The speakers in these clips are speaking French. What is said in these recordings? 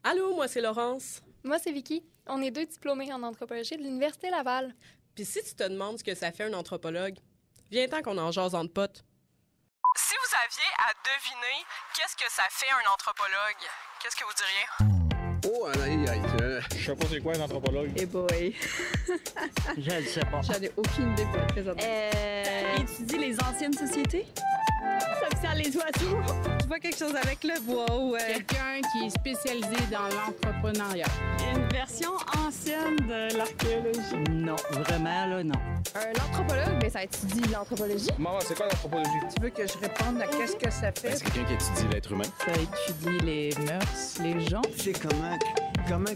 Allô, moi c'est Laurence. Moi, c'est Vicky. On est deux diplômés en anthropologie de l'Université Laval. Puis si tu te demandes ce que ça fait un anthropologue, viens-t'en qu'on en jase entre potes. Si vous aviez à deviner qu'est-ce que ça fait un anthropologue, qu'est-ce que vous diriez? Oh, aïe, aïe, Je sais pas c'est quoi un anthropologue. Eh boy. Je ne sais pas. J'en ai aucune idée pour le présenter. Étudie les anciennes sociétés. Ça observe les oiseaux. Tu vois quelque chose avec le bois ou... Quelqu'un qui est spécialisé dans l'entrepreneuriat. Une version ancienne de l'archéologie. Non, vraiment, là, non. L'anthropologue, ça étudie l'anthropologie. Maman, c'est quoi l'anthropologie? Tu veux que je réponde à qu'est-ce que ça fait? C'est quelqu'un qui étudie l'être humain. Ça étudie les mœurs, les gens. C'est comment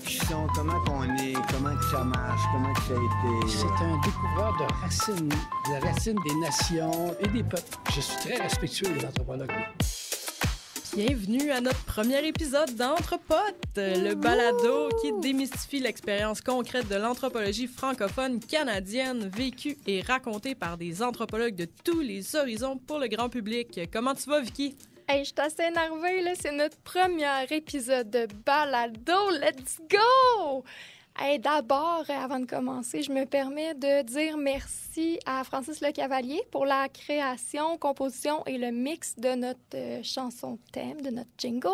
qu'ils sont, comment qu'on est, comment que ça marche, comment que ça a été. C'est un découvreur de racines, des racines des nations et des peuples. Je suis très respectueux des anthropologues. Bienvenue à notre premier épisode d'Anthropote, le balado qui démystifie l'expérience concrète de l'anthropologie francophone canadienne, vécue et racontée par des anthropologues de tous les horizons pour le grand public. Comment tu vas, Vicky? Hey, je suis assez énervée, là. C'est notre premier épisode de balado. Let's go! Hey, d'abord, avant de commencer, je me permets de dire merci à Francis Lecavalier pour la création, composition et le mix de notre chanson thème, de notre jingle.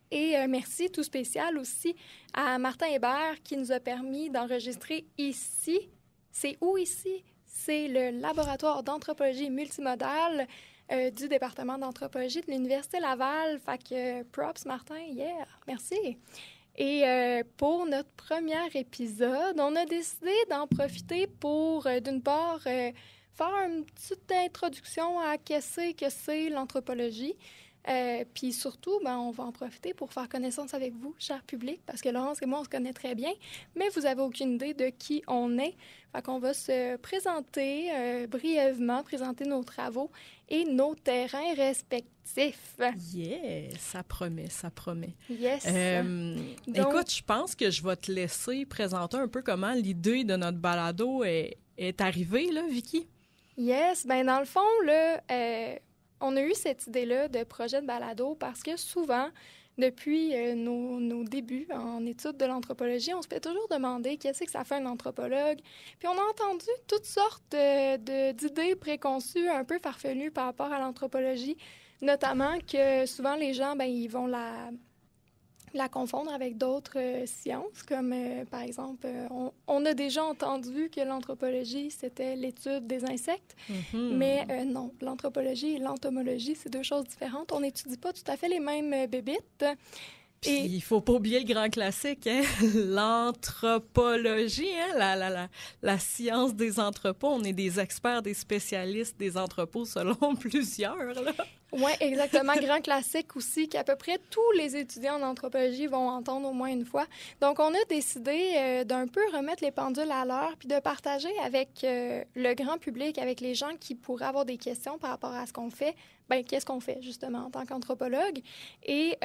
Et merci tout spécial aussi à Martin Hébert qui nous a permis d'enregistrer ici. C'est où ici? C'est le laboratoire d'anthropologie multimodale du département d'anthropologie de l'Université Laval. Fait que props, Martin, yeah, merci. Et pour notre premier épisode, on a décidé d'en profiter pour, d'une part, faire une petite introduction à qu'est-ce que c'est l'anthropologie. Puis surtout, on va en profiter pour faire connaissance avec vous, cher public, parce que Laurence et moi, on se connaît très bien, mais vous n'avez aucune idée de qui on est. Fait qu'on va se présenter brièvement, présenter nos travaux et nos terrains respectifs. Yeah, ça promet, ça promet. Yes. Donc, écoute, je pense que je vais te laisser présenter un peu comment l'idée de notre balado est arrivée, là, Vicky. Yes, dans le fond, là... on a eu cette idée-là de projet de balado parce que souvent, depuis nos débuts en études de l'anthropologie, on se fait toujours demander qu'est-ce que ça fait un anthropologue. Puis on a entendu toutes sortes d'idées préconçues un peu farfelues par rapport à l'anthropologie, notamment que souvent les gens, ils vont la confondre avec d'autres sciences, comme par exemple, on a déjà entendu que l'anthropologie, c'était l'étude des insectes, mais non, l'anthropologie et l'entomologie, c'est deux choses différentes. On n'étudie pas tout à fait les mêmes bébites. Puis il faut pas oublier le grand classique, hein? L'anthropologie, hein? La science des entrepôts. On est des experts, des spécialistes des entrepôts selon plusieurs, là. Oui, exactement. Grand classique aussi, qu'à peu près tous les étudiants en anthropologie vont entendre au moins une fois. Donc, on a décidé d'un peu remettre les pendules à l'heure puis de partager avec le grand public, avec les gens qui pourraient avoir des questions par rapport à ce qu'on fait. Qu'est-ce qu'on fait, justement, en tant qu'anthropologue? Et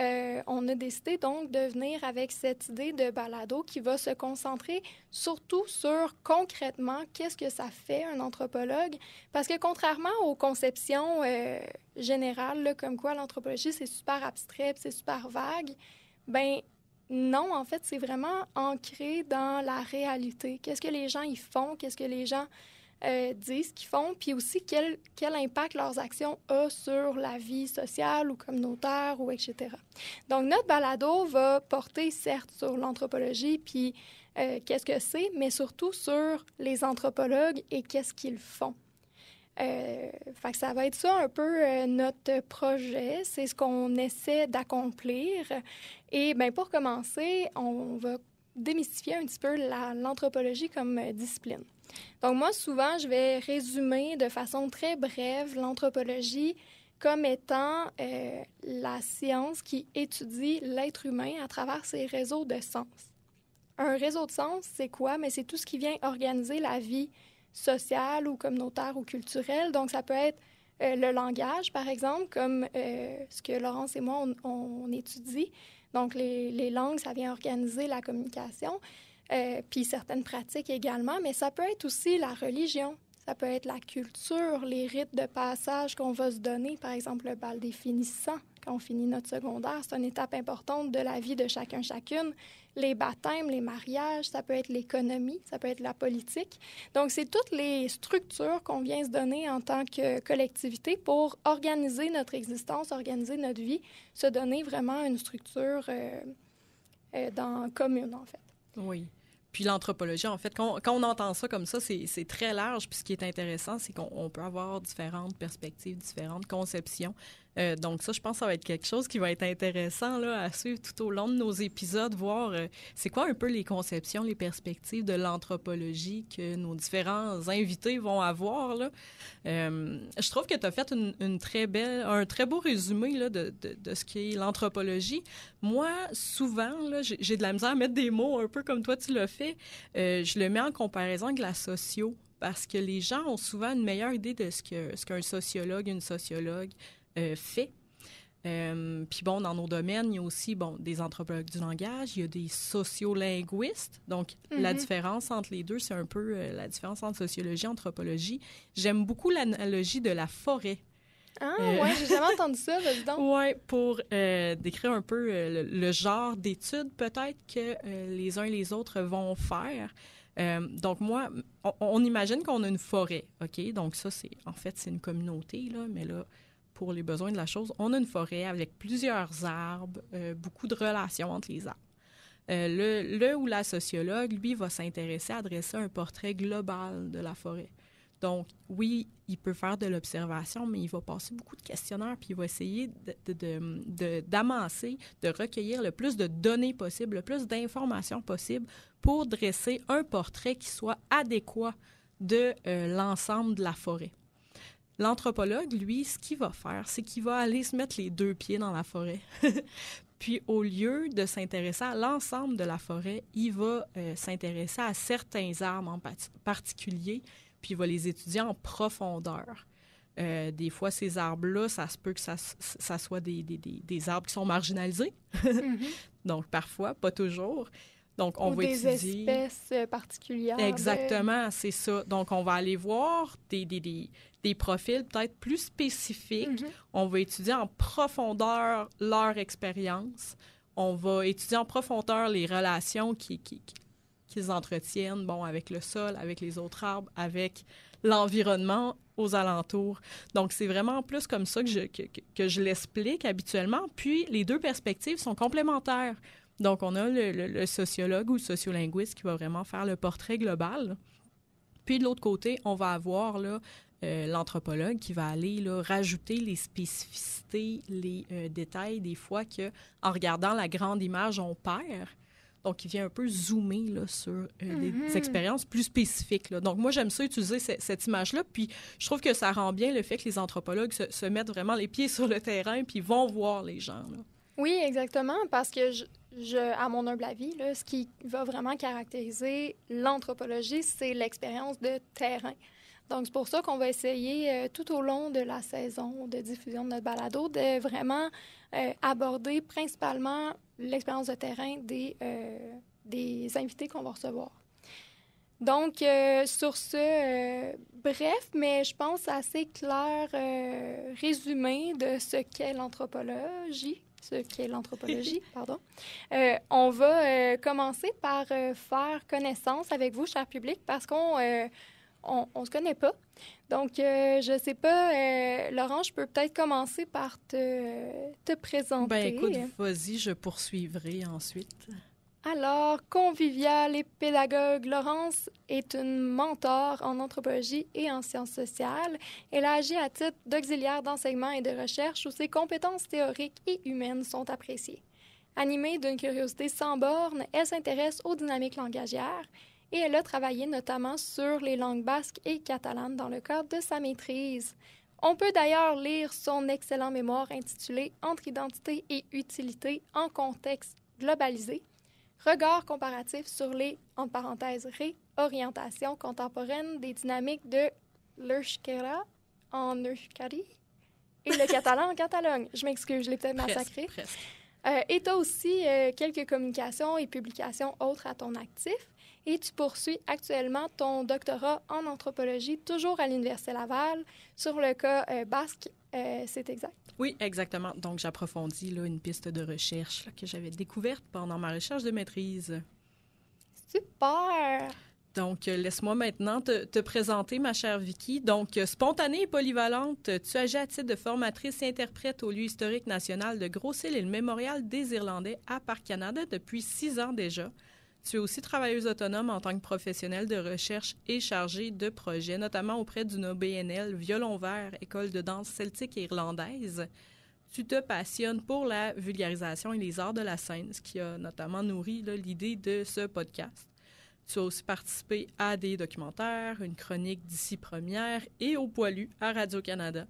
on a décidé, donc, de venir avec cette idée de balado qui va se concentrer surtout sur, concrètement, qu'est-ce que ça fait, un anthropologue? Parce que, contrairement aux conceptions générales, là, comme quoi l'anthropologie, c'est super abstrait, c'est super vague, non, en fait, c'est vraiment ancré dans la réalité. Qu'est-ce que les gens y font? Qu'est-ce que les gens disent qu'ils font, puis aussi quel impact leurs actions ont sur la vie sociale ou communautaire, ou etc. Donc, notre balado va porter, certes, sur l'anthropologie, puis qu'est-ce que c'est, mais surtout sur les anthropologues et qu'est-ce qu'ils font. Fait que ça va être ça un peu notre projet, c'est ce qu'on essaie d'accomplir. Et pour commencer, on va démystifier un petit peu l'anthropologie comme discipline. Donc moi, souvent, je vais résumer de façon très brève l'anthropologie comme étant la science qui étudie l'être humain à travers ses réseaux de sens. Un réseau de sens, c'est quoi? Mais c'est tout ce qui vient organiser la vie sociale ou communautaire ou culturelle. Donc, ça peut être le langage, par exemple, comme ce que Laurence et moi, on étudie. Donc, les langues, ça vient organiser la communication. Puis certaines pratiques également, mais ça peut être aussi la religion, ça peut être la culture, les rites de passage qu'on va se donner, par exemple le bal des finissants, quand on finit notre secondaire. C'est une étape importante de la vie de chacune. Les baptêmes, les mariages, ça peut être l'économie, ça peut être la politique. Donc, c'est toutes les structures qu'on vient se donner en tant que collectivité pour organiser notre existence, organiser notre vie, se donner vraiment une structure commune, en fait. Oui. Puis l'anthropologie, en fait, quand on entend ça comme ça, c'est très large. Puis ce qui est intéressant, c'est qu'on peut avoir différentes perspectives, différentes conceptions. Donc ça, je pense que ça va être quelque chose qui va être intéressant là, à suivre tout au long de nos épisodes, voir c'est quoi un peu les conceptions, les perspectives de l'anthropologie que nos différents invités vont avoir. Là. Je trouve que tu as fait un très beau résumé là, de ce qu'est l'anthropologie. Moi, souvent, là, j'ai de la misère à mettre des mots un peu comme toi tu l'as fait. Je le mets en comparaison avec la socio, parce que les gens ont souvent une meilleure idée de ce qu'un sociologue, une sociologue fait. Puis bon, dans nos domaines, il y a aussi des anthropologues du langage, il y a des sociolinguistes. Donc, la différence entre les deux, c'est un peu la différence entre sociologie et anthropologie. J'aime beaucoup l'analogie de la forêt. Ah, ouais, j'ai jamais entendu ça, vas-y donc. Oui, pour décrire un peu le genre d'études peut-être que les uns et les autres vont faire. Donc, moi, on imagine qu'on a une forêt, OK? Donc, ça, c'est une communauté, là, mais là, pour les besoins de la chose, on a une forêt avec plusieurs arbres, beaucoup de relations entre les arbres. Le ou la sociologue, lui, va s'intéresser à dresser un portrait global de la forêt. Donc, oui, il peut faire de l'observation, mais il va passer beaucoup de questionnaires, puis il va essayer d'amasser, de recueillir le plus de données possible, le plus d'informations possible pour dresser un portrait qui soit adéquat de l'ensemble de la forêt. L'anthropologue, lui, ce qu'il va faire, c'est qu'il va aller se mettre les deux pieds dans la forêt. Puis, au lieu de s'intéresser à l'ensemble de la forêt, il va s'intéresser à certains arbres en particulier, puis il va les étudier en profondeur. Des fois, ces arbres-là, ça se peut que ça soit des arbres qui sont marginalisés. Donc, parfois, pas toujours. Donc, on va étudier des espèces particulières. Exactement, c'est ça. Donc, on va aller voir des profils peut-être plus spécifiques. On va étudier en profondeur leur expérience. On va étudier en profondeur les relations qu'ils entretiennent, avec le sol, avec les autres arbres, avec l'environnement aux alentours. Donc, c'est vraiment plus comme ça que je l'explique habituellement. Puis, les deux perspectives sont complémentaires. Donc, on a le sociologue ou le sociolinguiste qui va vraiment faire le portrait global. Puis, de l'autre côté, on va avoir là, l'anthropologue qui va aller là, rajouter les spécificités, les détails, des fois qu'en regardant la grande image, on perd. Donc, il vient un peu zoomer là, sur des expériences plus spécifiques. Là. Donc, moi, j'aime ça utiliser cette image-là. Puis, je trouve que ça rend bien le fait que les anthropologues se mettent vraiment les pieds sur le terrain puis vont voir les gens. Là. Oui, exactement, parce que à mon humble avis, là, ce qui va vraiment caractériser l'anthropologie, c'est l'expérience de terrain. Donc, c'est pour ça qu'on va essayer tout au long de la saison de diffusion de notre balado de vraiment aborder principalement l'expérience de terrain des invités qu'on va recevoir. Donc, sur ce bref, mais je pense assez clair résumé de ce qu'est l'anthropologie. Pardon. On va commencer par faire connaissance avec vous, cher public, parce qu'on se connaît pas. Donc, je sais pas, Laurent, je peux peut-être commencer par te présenter. Ben écoute, vas-y, je poursuivrai ensuite. Alors, conviviale et pédagogue, Laurence est une mentor en anthropologie et en sciences sociales. Elle a agi à titre d'auxiliaire d'enseignement et de recherche où ses compétences théoriques et humaines sont appréciées. Animée d'une curiosité sans borne, elle s'intéresse aux dynamiques langagières et elle a travaillé notamment sur les langues basques et catalanes dans le cadre de sa maîtrise. On peut d'ailleurs lire son excellent mémoire intitulé « Entre identité et utilité en contexte globalisé ». Regard comparatif sur les, entre parenthèses, réorientations contemporaines des dynamiques de l'euskera en Euskadi et le catalan en Catalogne. Je m'excuse, je l'ai peut-être massacré. Presque. Et tu as aussi quelques communications et publications autres à ton actif. Et tu poursuis actuellement ton doctorat en anthropologie, toujours à l'Université Laval, sur le cas basque c'est exact. Oui, exactement. Donc, j'approfondis là, une piste de recherche là, que j'avais découverte pendant ma recherche de maîtrise. Super! Donc, laisse-moi maintenant te présenter, ma chère Vicky. Donc, spontanée et polyvalente, tu agis à titre de formatrice et interprète au lieu historique national de Gros-Île et le Mémorial des Irlandais à Parc Canada depuis 6 ans déjà. Tu es aussi travailleuse autonome en tant que professionnelle de recherche et chargée de projet, notamment auprès d'une OBNL, Violon Vert, École de danse celtique et irlandaise. Tu te passionnes pour la vulgarisation et les arts de la scène, ce qui a notamment nourri là, l'idée de ce podcast. Tu as aussi participé à des documentaires, une chronique d'ici première et au Poilu à Radio-Canada.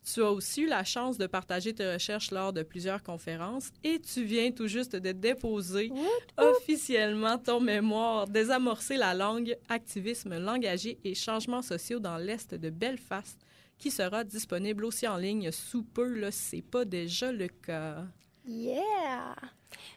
Tu as aussi eu la chance de partager tes recherches lors de plusieurs conférences et tu viens tout juste de déposer officiellement ton mémoire « Désamorcer la langue, activisme langagier et changements sociaux dans l'Est de Belfast » qui sera disponible aussi en ligne sous peu, là, si ce n'est pas déjà le cas. Yeah!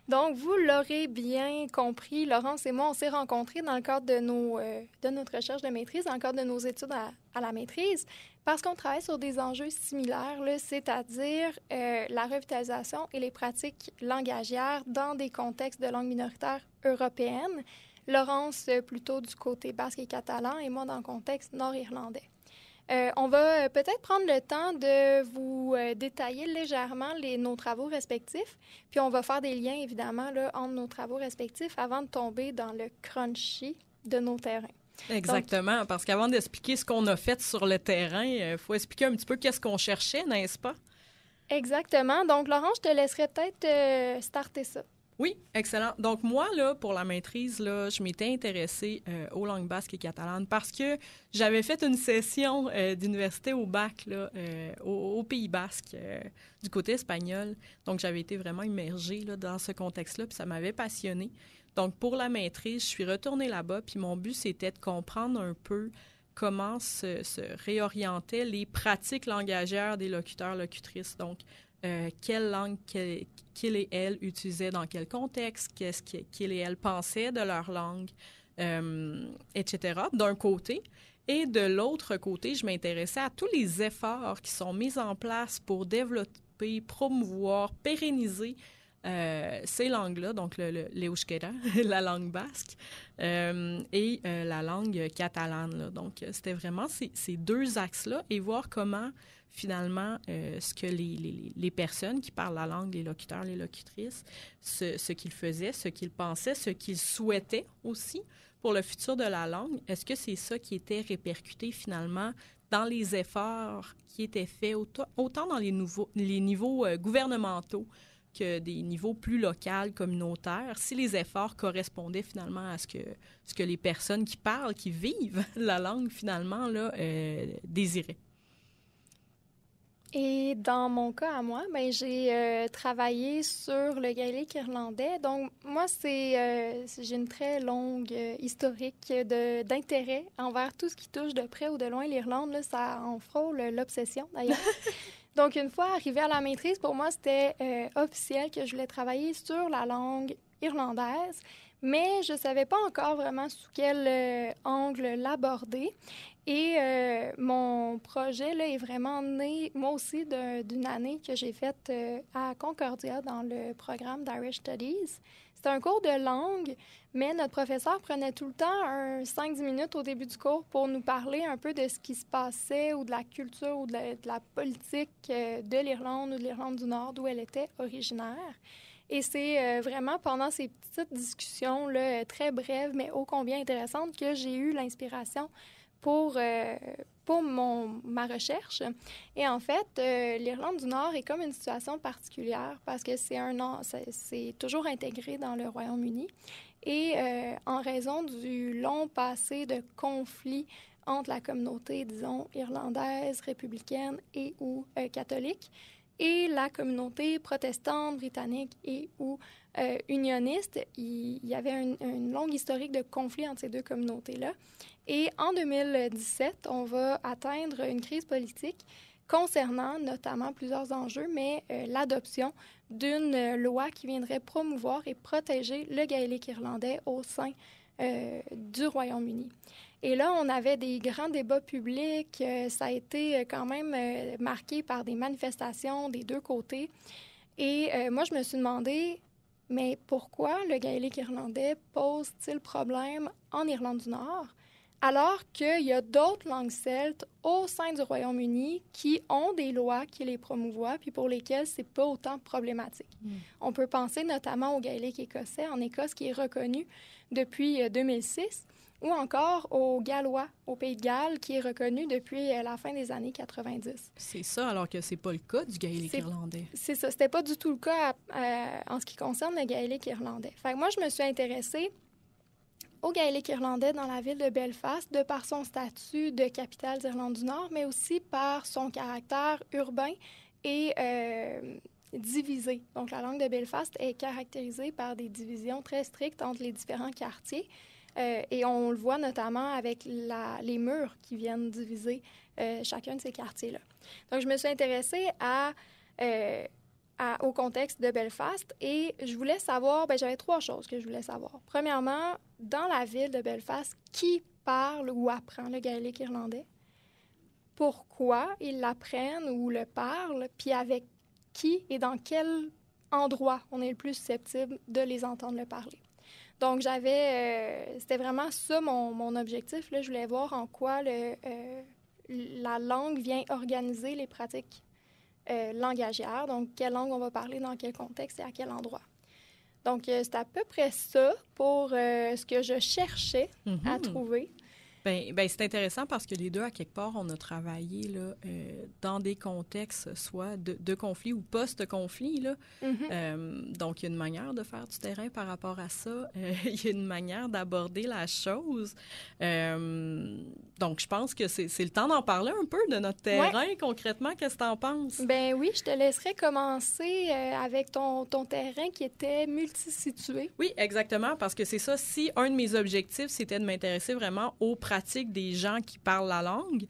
Donc, vous l'aurez bien compris, Laurence et moi, on s'est rencontrés dans le cadre de notre recherche de maîtrise, dans le cadre de nos études à la maîtrise, parce qu'on travaille sur des enjeux similaires, là, c'est-à-dire la revitalisation et les pratiques langagières dans des contextes de langue minoritaire européenne. Laurence plutôt du côté basque et catalan et moi dans le contexte nord-irlandais. On va peut-être prendre le temps de vous détailler légèrement nos travaux respectifs, puis on va faire des liens, évidemment, là, entre nos travaux respectifs avant de tomber dans le crunchy de nos terrains. Exactement, donc, parce qu'avant d'expliquer ce qu'on a fait sur le terrain, il faut expliquer un petit peu qu'est-ce qu'on cherchait, n'est-ce pas? Exactement. Donc, Laurent, je te laisserai peut-être starter ça. Oui, excellent. Donc, moi, là, pour la maîtrise, là, je m'étais intéressée aux langues basques et catalanes parce que j'avais fait une session d'université au bac là, au Pays basque, du côté espagnol. Donc, j'avais été vraiment immergée là, dans ce contexte-là, puis ça m'avait passionnée. Donc, pour la maîtrise, je suis retournée là-bas, puis mon but, c'était de comprendre un peu comment se réorientaient les pratiques langagières des locuteurs, locutrices. Donc, quelle langue qu'ils et elles utilisaient dans quel contexte, qu'est-ce qu'ils et elles pensaient de leur langue, etc., d'un côté. Et de l'autre côté, je m'intéressais à tous les efforts qui sont mis en place pour développer, promouvoir, pérenniser ces langues-là, donc l'euskera, la langue basque, et la langue catalane. Là. Donc, c'était vraiment ces deux axes-là et voir comment finalement, ce que les personnes qui parlent la langue, les locuteurs, les locutrices, ce qu'ils faisaient, ce qu'ils pensaient, ce qu'ils souhaitaient aussi pour le futur de la langue. Est-ce que c'est ça qui était répercuté finalement dans les efforts qui étaient faits autant dans les niveaux gouvernementaux que des niveaux plus locaux, communautaires, si les efforts correspondaient finalement à ce que les personnes qui parlent, qui vivent la langue finalement là, désiraient? Et dans mon cas à moi, ben, j'ai travaillé sur le gaélique irlandais. Donc, moi, j'ai une très longue historique d'intérêt envers tout ce qui touche de près ou de loin l'Irlande. Là, ça en frôle l'obsession, d'ailleurs. Donc, une fois arrivée à la maîtrise, pour moi, c'était officiel que je voulais travailler sur la langue irlandaise, mais je ne savais pas encore vraiment sous quel angle l'aborder. Et mon projet là, est vraiment né, moi aussi, d'une année que j'ai faite à Concordia dans le programme d'Irish Studies. C'était un cours de langue, mais notre professeur prenait tout le temps 5-10 minutes au début du cours pour nous parler un peu de ce qui se passait ou de la culture ou de la politique de l'Irlande ou de l'Irlande du Nord, d'où elle était originaire. Et c'est vraiment pendant ces petites discussions là, très brèves, mais ô combien intéressantes, que j'ai eu l'inspiration pour ma recherche. Et en fait, l'Irlande du Nord est comme une situation particulière parce que c'est toujours intégré dans le Royaume-Uni. Et en raison du long passé de conflits entre la communauté, disons, irlandaise, républicaine et ou catholique, et la communauté protestante, britannique et ou unioniste, il y avait une longue historique de conflits entre ces deux communautés-là. Et en 2017, on va atteindre une crise politique concernant notamment plusieurs enjeux, mais l'adoption d'une loi qui viendrait promouvoir et protéger le gaélique irlandais au sein du Royaume-Uni. Et là, on avait des grands débats publics. Ça a été quand même marqué par des manifestations des deux côtés. Et moi, je me suis demandé, mais pourquoi le gaélique irlandais pose-t-il problème en Irlande du Nord, alors qu'il y a d'autres langues celtes au sein du Royaume-Uni qui ont des lois qui les promouvoient, puis pour lesquelles c'est pas autant problématique. On peut penser notamment au gaélique écossais en Écosse, qui est reconnu depuis 2006, ou encore au gallois, au Pays de Galles, qui est reconnu depuis la fin des années 90. C'est ça, alors que c'est pas le cas du gaélique irlandais. C'est ça. C'était pas du tout le cas en ce qui concerne le gaélique irlandais. Fait que moi, je me suis intéressée au gaélique irlandais dans la ville de Belfast, de par son statut de capitale d'Irlande du Nord, mais aussi par son caractère urbain et divisé. Donc, la langue de Belfast est caractérisée par des divisions très strictes entre les différents quartiers. Et on le voit notamment avec les murs qui viennent diviser chacun de ces quartiers-là. Donc, je me suis intéressée au contexte de Belfast et je voulais savoir, j'avais 3 choses que je voulais savoir. Premièrement, dans la ville de Belfast, qui parle ou apprend le gaélique irlandais? Pourquoi ils l'apprennent ou le parlent? Puis avec qui et dans quel endroit on est le plus susceptible de les entendre le parler? Donc, c'était vraiment ça mon objectif. Là. Je voulais voir en quoi la langue vient organiser les pratiques langagières. Donc, quelle langue on va parler, dans quel contexte et à quel endroit. Donc, c'est à peu près ça pour ce que je cherchais à trouver. Ben, c'est intéressant parce que les deux, à quelque part, on a travaillé là, dans des contextes soit de conflit ou post-conflit. Là. Donc, il y a une manière de faire du terrain par rapport à ça. Il y a une manière d'aborder la chose. Donc, je pense que c'est le temps d'en parler un peu de notre terrain. Concrètement, qu'est-ce que tu en penses? Ben oui, je te laisserai commencer avec ton terrain qui était multisitué. Oui, exactement, parce que c'est ça. Si un de mes objectifs, c'était de m'intéresser vraiment aux pratiques des gens qui parlent la langue.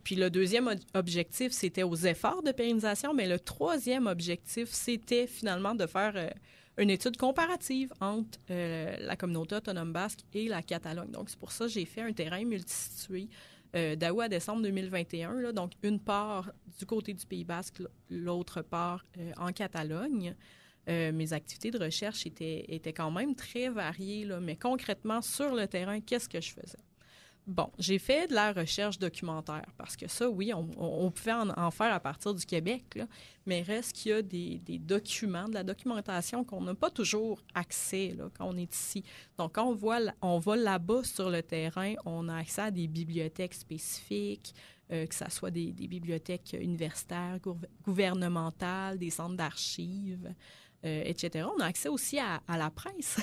Puis le deuxième objectif, c'était aux efforts de pérennisation, mais le troisième objectif, c'était finalement de faire une étude comparative entre la communauté autonome basque et la Catalogne. Donc, c'est pour ça que j'ai fait un terrain multisitué d'août à décembre 2021. Là, donc, une part du côté du Pays basque, l'autre part en Catalogne. Mes activités de recherche étaient quand même très variées, là, mais concrètement, sur le terrain, qu'est-ce que je faisais? Bon, j'ai fait de la recherche documentaire parce que ça, oui, on pouvait en faire à partir du Québec, là, mais reste qu'il y a des documents, de la documentation qu'on n'a pas toujours accès là, quand on est ici. Donc, quand on va là-bas sur le terrain, on a accès à des bibliothèques spécifiques, que ce soit des bibliothèques universitaires, gouvernementales, des centres d'archives, etc. On a accès aussi à la presse,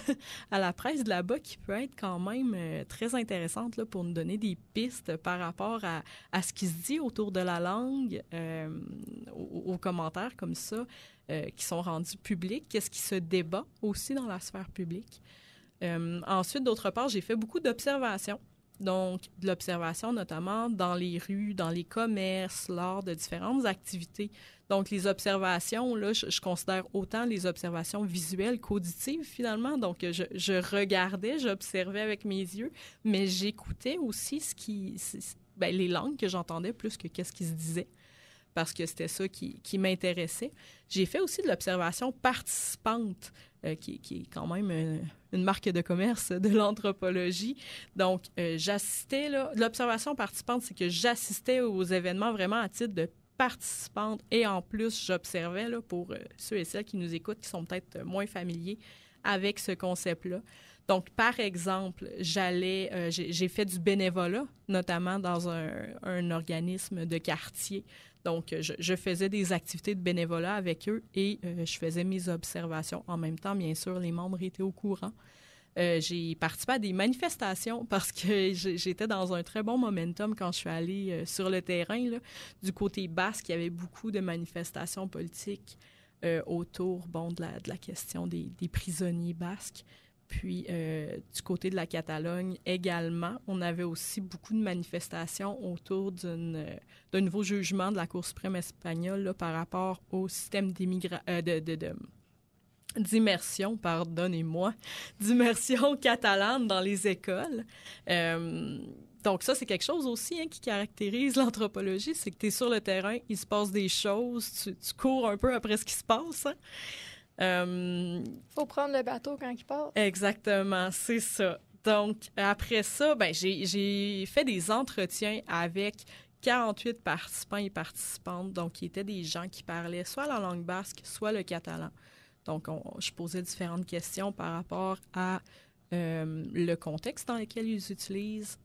à la presse de là-bas qui peut être quand même très intéressante là, pour nous donner des pistes par rapport à ce qui se dit autour de la langue, aux commentaires comme ça qui sont rendus publics, qu'est-ce qui se débat aussi dans la sphère publique. Ensuite, d'autre part, j'ai fait beaucoup d'observations. Donc, de l'observation notamment dans les rues, dans les commerces, lors de différentes activités. Donc, les observations, là, je considère autant les observations visuelles qu'auditives, finalement. Donc, je regardais, j'observais avec mes yeux, mais j'écoutais aussi les langues que j'entendais plus que qu'est-ce qui se disait, parce que c'était ça qui m'intéressait. J'ai fait aussi de l'observation participante, qui est quand même une marque de commerce de l'anthropologie. Donc, j'assistais, là, l'observation participante, c'est que j'assistais aux événements vraiment à titre de participante et en plus, j'observais, là, pour ceux et celles qui nous écoutent, qui sont peut-être moins familiers avec ce concept-là. Donc, par exemple, j'ai fait du bénévolat, notamment dans un organisme de quartier. Donc, je faisais des activités de bénévolat avec eux et je faisais mes observations. En même temps, bien sûr, les membres étaient au courant. J'ai participé à des manifestations parce que j'étais dans un très bon momentum quand je suis allée sur le terrain. Là. Du côté basque, il y avait beaucoup de manifestations politiques autour de la question des prisonniers basques. Puis, du côté de la Catalogne également, on avait aussi beaucoup de manifestations autour d'un nouveau jugement de la Cour suprême espagnole là, par rapport au système d'immersion, pardonnez-moi, d'immersion catalane dans les écoles. Donc ça, c'est quelque chose aussi qui caractérise l'anthropologie, c'est que tu es sur le terrain, il se passe des choses, tu cours un peu après ce qui se passe. Faut prendre le bateau quand il passe. Exactement, c'est ça. Donc, après ça, j'ai fait des entretiens avec 48 participants et participantes, donc qui étaient des gens qui parlaient soit la langue basque, soit le catalan. Donc, je posais différentes questions par rapport à le contexte dans lequel ils utilisent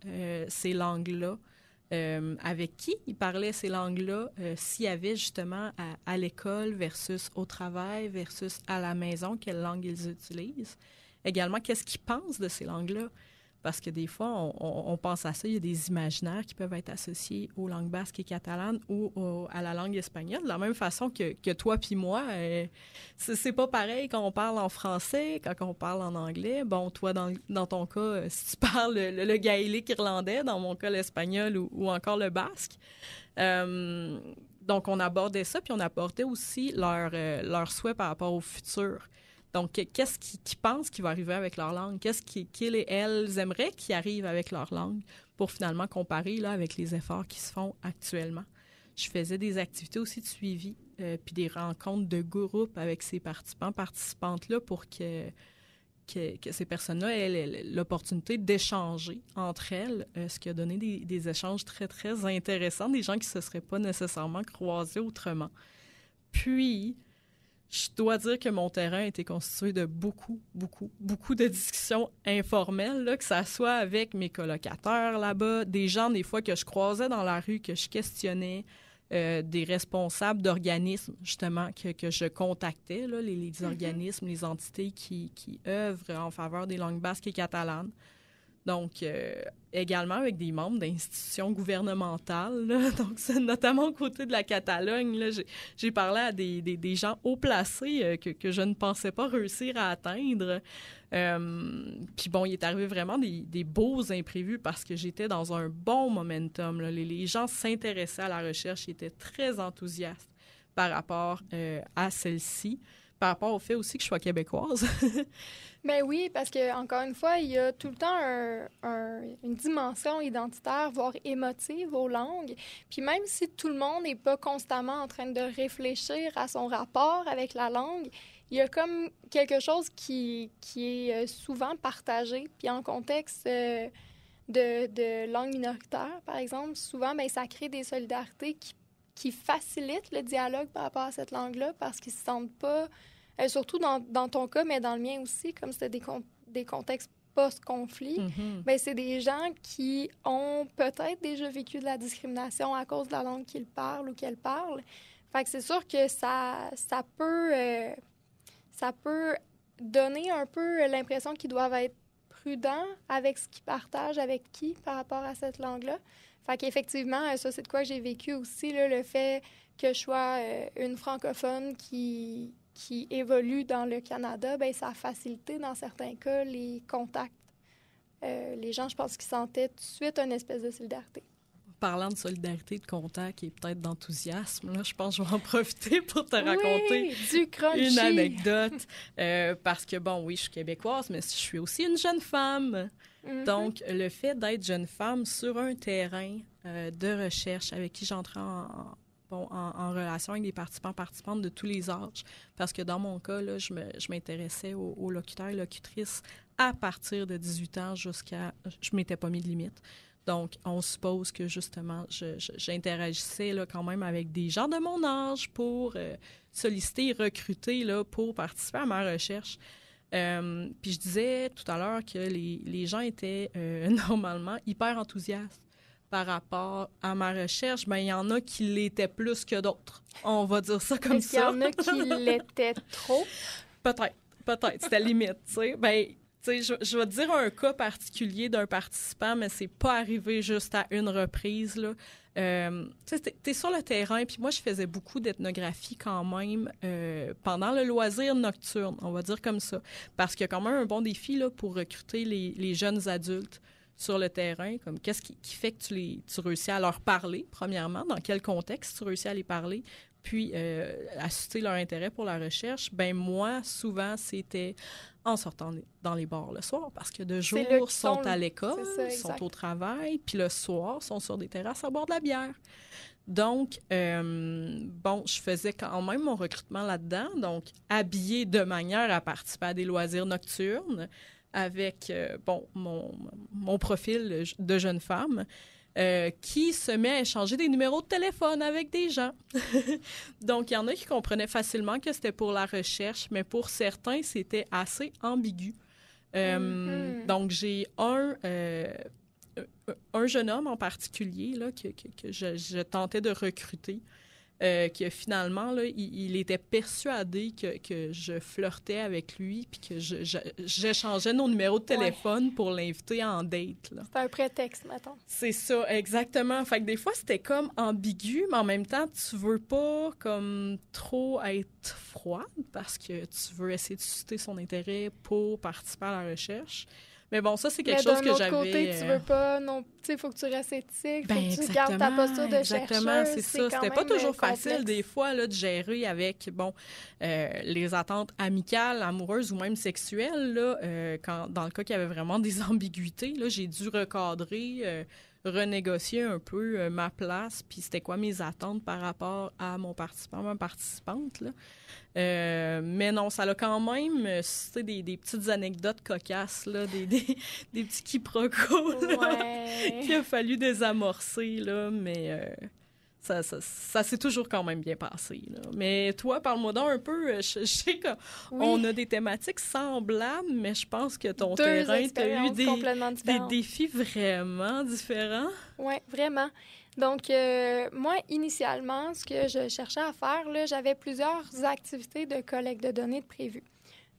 ces langues-là, avec qui ils parlaient ces langues-là, s'il y avait justement à l'école versus au travail versus à la maison, quelle langue ils utilisent. Également, qu'est-ce qu'ils pensent de ces langues-là? Parce que des fois, on pense à ça, il y a des imaginaires qui peuvent être associés aux langues basques et catalanes ou à la langue espagnole. De la même façon que toi puis moi, c'est pas pareil quand on parle en français, quand on parle en anglais. Bon, toi, dans ton cas, si tu parles le gaélique irlandais, dans mon cas, l'espagnol ou encore le basque. Donc, on abordait ça, puis on abordait aussi leur souhait par rapport au futur. Donc, qu'est-ce qu'ils pensent qui va arriver avec leur langue? Qu'est-ce qu'ils et elles aimeraient qui arrive avec leur langue pour finalement comparer là, avec les efforts qui se font actuellement? Je faisais des activités aussi de suivi puis des rencontres de groupe avec ces participantes-là pour que ces personnes-là aient l'opportunité d'échanger entre elles, ce qui a donné des échanges très, très intéressants, des gens qui ne se seraient pas nécessairement croisés autrement. Puis, je dois dire que mon terrain a été constitué de beaucoup de discussions informelles, là, que ça soit avec mes colocataires là-bas, des gens, des fois, que je croisais dans la rue, que je questionnais, des responsables d'organismes, justement, que je contactais, là, les organismes, les entités qui œuvrent en faveur des langues basques et catalanes. Donc, également avec des membres d'institutions gouvernementales. Là. Donc, c'est notamment aux côtés de la Catalogne. Là, j'ai parlé à des gens haut placés que je ne pensais pas réussir à atteindre. Puis bon, il est arrivé vraiment des beaux imprévus parce que j'étais dans un bon momentum. Là. Les gens s'intéressaient à la recherche, ils étaient très enthousiastes par rapport à celle-ci. Par rapport au fait aussi que je sois québécoise. Ben oui, parce que encore une fois, il y a tout le temps une dimension identitaire, voire émotive aux langues. Puis même si tout le monde n'est pas constamment en train de réfléchir à son rapport avec la langue, il y a comme quelque chose qui est souvent partagé. Puis en contexte de langue minoritaire, par exemple, souvent, ben, ça crée des solidarités qui facilitent le dialogue par rapport à cette langue-là parce qu'ils ne se sentent pas, surtout dans ton cas, mais dans le mien aussi, comme c'était des contextes post-conflit, bien, c'est des gens qui ont peut-être déjà vécu de la discrimination à cause de la langue qu'ils parlent ou qu'elles parlent. Fait que c'est sûr que ça peut donner un peu l'impression qu'ils doivent être prudents avec ce qu'ils partagent, avec qui par rapport à cette langue-là. Fait qu'effectivement, ça, c'est de quoi j'ai vécu aussi, là, le fait que je sois une francophone qui évolue dans le Canada, bien, ça a facilité, dans certains cas, les contacts. Les gens, je pense qu'ils sentaient tout de suite une espèce de solidarité. Parlant de solidarité, de contact et peut-être d'enthousiasme, là, je pense que je vais en profiter pour te raconter une anecdote. Parce que, bon, oui, je suis québécoise, mais je suis aussi une jeune femme. Donc, le fait d'être jeune femme sur un terrain de recherche avec qui j'entrais en relation avec des participantes de tous les âges. Parce que dans mon cas, là, je m'intéressais aux locuteurs et locutrices à partir de 18 ans jusqu'à... Je ne m'étais pas mis de limite. Donc, on suppose que, justement, j'interagissais là, quand même avec des gens de mon âge pour solliciter et recruter là, pour participer à ma recherche. Puis je disais tout à l'heure que les gens étaient normalement hyper enthousiastes par rapport à ma recherche. Bien, il y en a qui l'étaient plus que d'autres. On va dire ça comme ça. Est-ce qu'il y en a qui l'étaient trop? Peut-être. C'était limite, tu sais. Bien, je vais te dire un cas particulier d'un participant, mais c'est pas arrivé juste à une reprise, là. T'es sur le terrain, puis moi, je faisais beaucoup d'ethnographie quand même pendant le loisir nocturne, on va dire comme ça. Parce qu'il y a quand même un bon défi là, pour recruter les jeunes adultes sur le terrain. Comme qu'est-ce qui fait que tu réussis à leur parler, premièrement? Dans quel contexte tu réussis à les parler? puis à susciter leur intérêt pour la recherche, ben moi, souvent, c'était en sortant dans les bars le soir, parce que de jour, ils sont à l'école, sont au travail, puis le soir, sont sur des terrasses à boire de la bière. Donc, je faisais quand même mon recrutement là-dedans, donc habillée de manière à participer à des loisirs nocturnes avec, mon profil de jeune femme qui se met à échanger des numéros de téléphone avec des gens. Donc, il y en a qui comprenaient facilement que c'était pour la recherche, mais pour certains, c'était assez ambigu. Donc, j'ai un jeune homme en particulier là, que je tentais de recruter, que finalement, là, il était persuadé que je flirtais avec lui puis que j'échangeais nos numéros de téléphone pour l'inviter en date. C'était un prétexte, mettons. C'est ça, exactement. Fait que des fois, c'était comme ambigu, mais en même temps, tu veux pas comme trop être froide parce que tu veux essayer de susciter son intérêt pour participer à la recherche. Mais bon, ça, c'est quelque chose que j'avais... d'un autre côté, tu veux pas... Tu sais, il faut que tu restes éthique, faut que tu gardes ta posture de chercheuse. Exactement, c'est ça. C'était pas toujours facile, des fois, là, de gérer avec, les attentes amicales, amoureuses ou même sexuelles, là, dans le cas qu'il y avait vraiment des ambiguïtés, là, j'ai dû recadrer, renégocier un peu ma place, puis c'était quoi mes attentes par rapport à mon participant, ma participante, là. Mais non, ça a quand même des petites anecdotes cocasses, là, des petits quiproquos qu'il a fallu désamorcer, là, mais ça s'est toujours quand même bien passé. Là. Mais toi, parle-moi donc un peu. Je sais qu'on a des thématiques semblables, mais je pense que ton terrain, tu as eu des défis vraiment différents. Oui, vraiment. Donc, moi, initialement, ce que je cherchais à faire, là, j'avais plusieurs activités de collecte de données de prévues.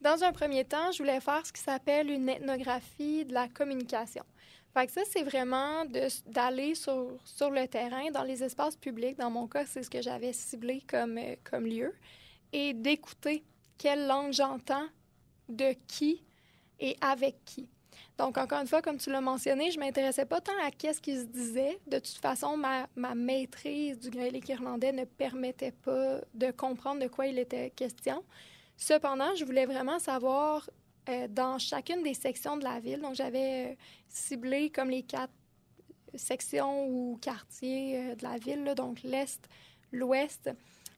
Dans un premier temps, je voulais faire ce qui s'appelle une ethnographie de la communication. Fait que ça, c'est vraiment d'aller sur le terrain, dans les espaces publics. Dans mon cas, c'est ce que j'avais ciblé comme lieu. Et d'écouter quelle langue j'entends, de qui et avec qui. Donc, encore une fois, comme tu l'as mentionné, je ne m'intéressais pas tant à qu'est-ce qui se disait. De toute façon, ma maîtrise du gaélique irlandais ne permettait pas de comprendre de quoi il était question. Cependant, je voulais vraiment savoir dans chacune des sections de la ville. Donc, j'avais ciblé comme les 4 sections ou quartiers de la ville, là, donc l'Est, l'Ouest,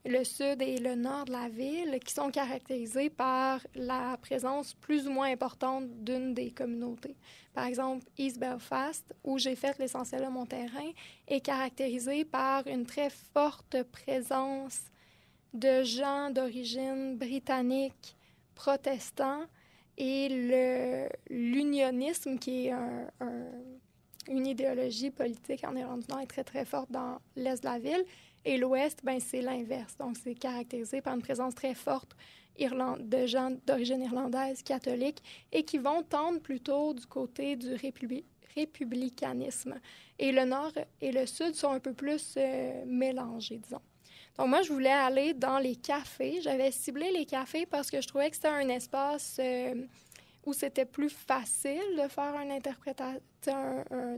le Sud et le Nord de la ville, qui sont caractérisés par la présence plus ou moins importante d'une des communautés. Par exemple, East Belfast, où j'ai fait l'essentiel de mon terrain, est caractérisé par une très forte présence de gens d'origine britannique, protestants, et l'unionisme, qui est une idéologie politique en Irlande du Nord, est très, très forte dans l'Est de la ville. Et l'Ouest, c'est l'inverse. Donc, c'est caractérisé par une présence très forte de gens d'origine irlandaise, catholique, et qui vont tendre plutôt du côté du républicanisme. Et le Nord et le Sud sont un peu plus mélangés, disons. Donc, moi, je voulais aller dans les cafés. J'avais ciblé les cafés parce que je trouvais que c'était un espace où c'était plus facile de faire une interprétation,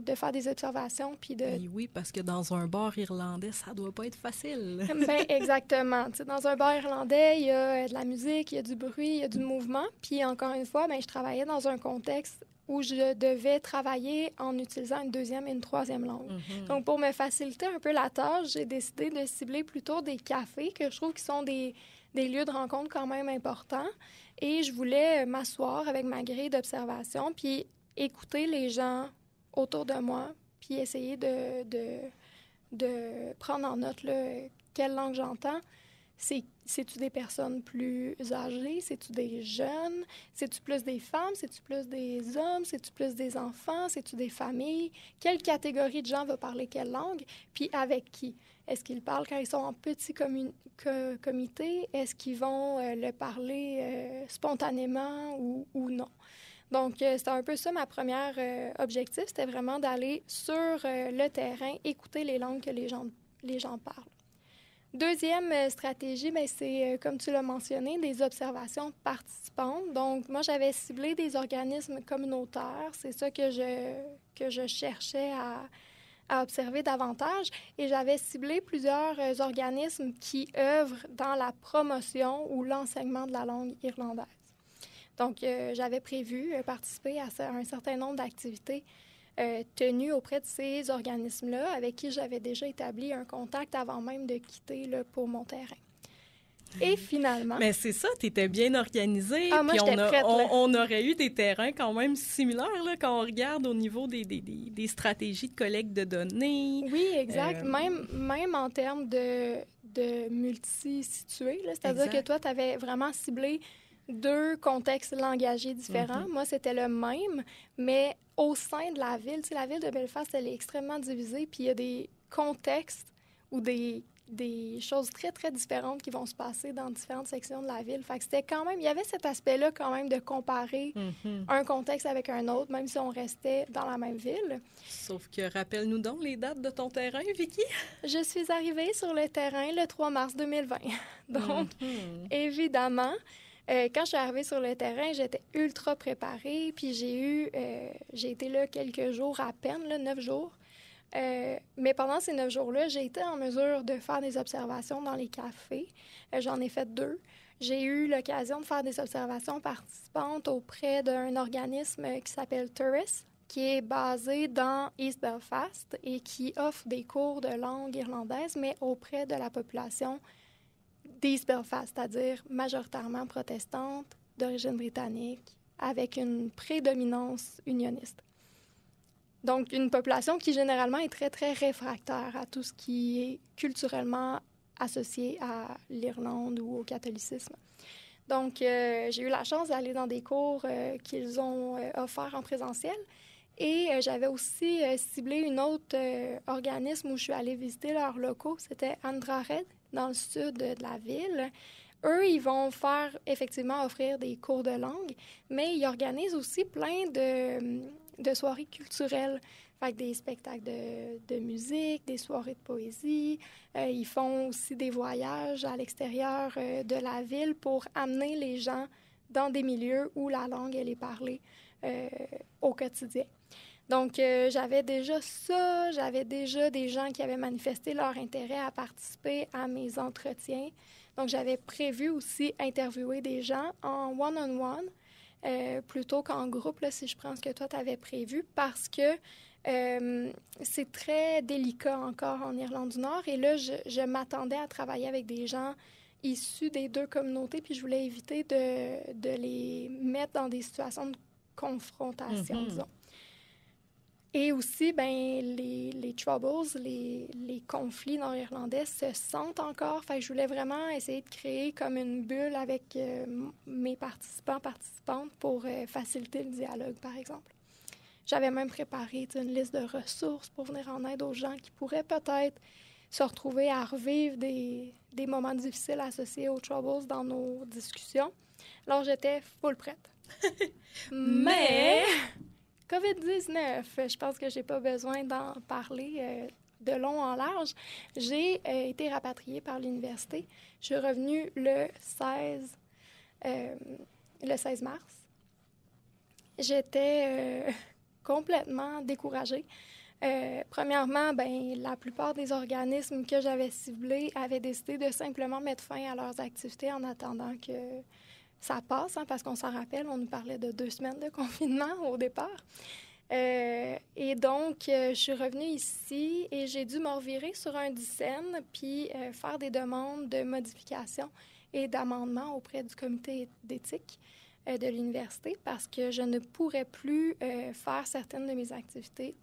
de faire des observations. Puis oui, parce que dans un bar irlandais, ça doit pas être facile. Exactement. Dans un bar irlandais, il y a de la musique, il y a du bruit, il y a du mouvement. Puis encore une fois, je travaillais dans un contexte où je devais travailler en utilisant une deuxième et une troisième langue. Mm-hmm. Donc, pour me faciliter un peu la tâche, j'ai décidé de cibler plutôt des cafés que je trouve qui sont des lieux de rencontre quand même importants. Et je voulais m'asseoir avec ma grille d'observation puis écouter les gens autour de moi puis essayer de prendre en note là, quelle langue j'entends. C'est-tu des personnes plus âgées? C'est-tu des jeunes? C'est-tu plus des femmes? C'est-tu plus des hommes? C'est-tu plus des enfants? C'est-tu des familles? Quelle catégorie de gens va parler quelle langue? Puis avec qui? Est-ce qu'ils parlent quand ils sont en petit comité? Est-ce qu'ils vont le parler spontanément ou non? Donc, c'était un peu ça ma première objectif. C'était vraiment d'aller sur le terrain, écouter les langues que les gens parlent. Deuxième stratégie, c'est, comme tu l'as mentionné, des observations participantes. Donc, moi, j'avais ciblé des organismes communautaires. C'est ça que je cherchais à observer davantage et j'avais ciblé plusieurs organismes qui œuvrent dans la promotion ou l'enseignement de la langue irlandaise. Donc, j'avais prévu participer à un certain nombre d'activités tenues auprès de ces organismes-là avec qui j'avais déjà établi un contact avant même de quitter là, pour mon terrain. Et finalement... Mais c'est ça, tu étais bien organisée. Ah, moi, j'étais prête. On aurait eu des terrains quand même similaires là, quand on regarde au niveau des stratégies de collecte de données. Oui, exact. Même en termes de multi-situés. C'est-à-dire que toi, tu avais vraiment ciblé 2 contextes langagiers différents. Moi, c'était le même, mais au sein de la ville. Tu sais, la ville de Belfast, elle est extrêmement divisée, puis il y a des contextes ou des choses très, très différentes qui vont se passer dans différentes sections de la ville. Fait que c'était quand même... Il y avait cet aspect-là quand même de comparer un contexte avec un autre, même si on restait dans la même ville. Sauf que, rappelle-nous donc les dates de ton terrain, Vicky. Je suis arrivée sur le terrain le 3 mars 2020. Donc, évidemment... quand je suis arrivée sur le terrain, j'étais ultra préparée, puis j'ai été là quelques jours à peine, là, 9 jours. Mais pendant ces 9 jours-là, j'ai été en mesure de faire des observations dans les cafés. J'en ai fait 2. J'ai eu l'occasion de faire des observations participantes auprès d'un organisme qui s'appelle Turris, qui est basé dans East Belfast et qui offre des cours de langue irlandaise, mais auprès de la population d'East Belfast, c'est-à-dire majoritairement protestante, d'origine britannique, avec une prédominance unioniste. Donc, une population qui, généralement, est très, très réfractaire à tout ce qui est culturellement associé à l'Irlande ou au catholicisme. Donc, j'ai eu la chance d'aller dans des cours qu'ils ont offerts en présentiel. Et j'avais aussi ciblé un autre organisme où je suis allée visiter leurs locaux. C'était Andrared, dans le sud de la ville. Eux, ils vont faire, effectivement, offrir des cours de langue, mais ils organisent aussi plein de soirées culturelles. Fait que des spectacles de musique, des soirées de poésie. Ils font aussi des voyages à l'extérieur de la ville pour amener les gens dans des milieux où la langue, elle est parlée au quotidien. Donc, j'avais déjà ça. J'avais déjà des gens qui avaient manifesté leur intérêt à participer à mes entretiens. Donc, j'avais prévu aussi interviewer des gens en one-on-one plutôt qu'en groupe, là, si je prends ce que toi, tu avais prévu, parce que c'est très délicat encore en Irlande du Nord. Et là, je m'attendais à travailler avec des gens issus des 2 communautés, puis je voulais éviter de les mettre dans des situations de confrontation, disons. Et aussi, les troubles, les conflits nord-irlandais se sentent encore. Fait que je voulais vraiment essayer de créer comme une bulle avec mes participantes pour faciliter le dialogue, par exemple. J'avais même préparé une liste de ressources pour venir en aide aux gens qui pourraient peut-être se retrouver à revivre des moments difficiles associés aux troubles dans nos discussions. Alors, j'étais full prête. Mais... COVID-19, je pense que je n'ai pas besoin d'en parler de long en large. J'ai été rapatriée par l'université. Je suis revenue le 16 mars. J'étais complètement découragée. Premièrement, la plupart des organismes que j'avais ciblés avaient décidé de simplement mettre fin à leurs activités en attendant que ça passe, parce qu'on s'en rappelle, on nous parlait de 2 semaines de confinement au départ. Et donc, je suis revenue ici et j'ai dû me revirer sur un dixaine puis faire des demandes de modification et d'amendement auprès du comité d'éthique de l'université parce que je ne pourrais plus faire certaines de mes activités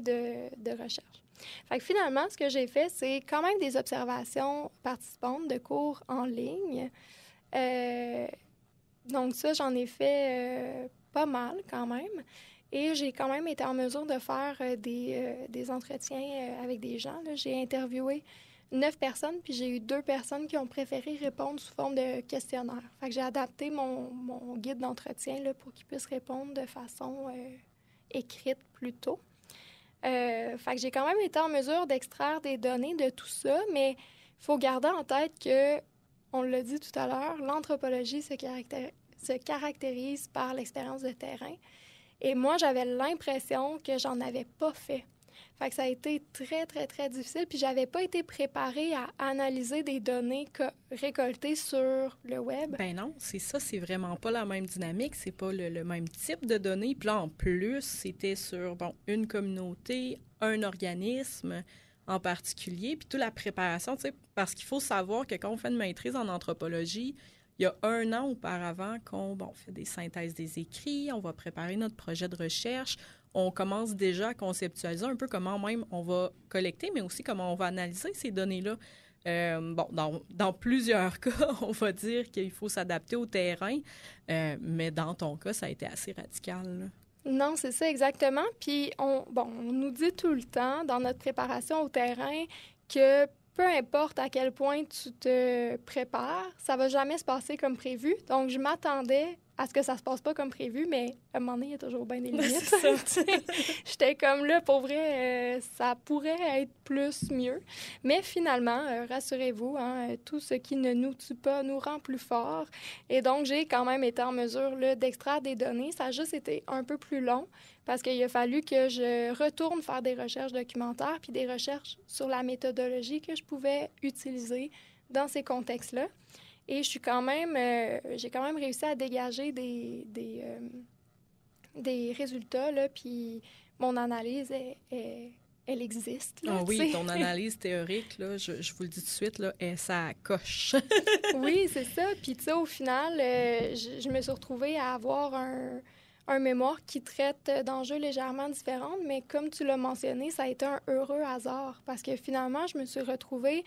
de recherche. Fait que finalement, ce que j'ai fait, c'est quand même des observations participantes de cours en ligne. Donc ça, j'en ai fait pas mal quand même. Et j'ai quand même été en mesure de faire des entretiens avec des gens. Là. J'ai interviewé 9 personnes, puis j'ai eu 2 personnes qui ont préféré répondre sous forme de questionnaire. Fait que j'ai adapté mon guide d'entretien là, pour qu'il puisse répondre de façon écrite plus tôt. Fait que j'ai quand même été en mesure d'extraire des données de tout ça, mais il faut garder en tête que, on l'a dit tout à l'heure, l'anthropologie se caractérise par l'expérience de terrain Et moi, j'avais l'impression que j'en avais pas fait. Fait que ça a été très, très, très difficile. Puis j'avais pas été préparée à analyser des données récoltées sur le web. Ben non, c'est ça, c'est vraiment pas la même dynamique, c'est pas le même type de données. Puis là, en plus, c'était sur, une communauté, un organisme en particulier, puis toute la préparation, tu sais, parce qu'il faut savoir que quand on fait une maîtrise en anthropologie, il y a 1 an auparavant qu'on fait des synthèses des écrits, on va préparer notre projet de recherche, on commence déjà à conceptualiser un peu comment même on va collecter, mais aussi comment on va analyser ces données-là. Dans plusieurs cas, on va dire qu'il faut s'adapter au terrain, mais dans ton cas, ça a été assez radical, là. Non, c'est ça exactement. Puis on nous dit tout le temps dans notre préparation au terrain que peu importe à quel point tu te prépares, ça va jamais se passer comme prévu. Donc, je m'attendais à ce que ça se passe pas comme prévu, mais à un moment donné, il y a toujours bien des limites. J'étais comme là, pour vrai, ça pourrait être plus mieux. Mais finalement, rassurez-vous, tout ce qui ne nous tue pas nous rend plus forts. Et donc, j'ai quand même été en mesure là, d'extraire des données. Ça a juste été un peu plus long parce qu'il a fallu que je retourne faire des recherches documentaires puis des recherches sur la méthodologie que je pouvais utiliser dans ces contextes-là. Et j'ai quand même réussi à dégager des résultats, là, puis mon analyse, elle existe. Là, oui, ton analyse théorique, là, je vous le dis tout de suite, là, ça coche. Oui, c'est ça. Puis, tu sais, au final, je me suis retrouvée à avoir un mémoire qui traite d'enjeux légèrement différents, mais comme tu l'as mentionné, ça a été un heureux hasard parce que finalement, je me suis retrouvée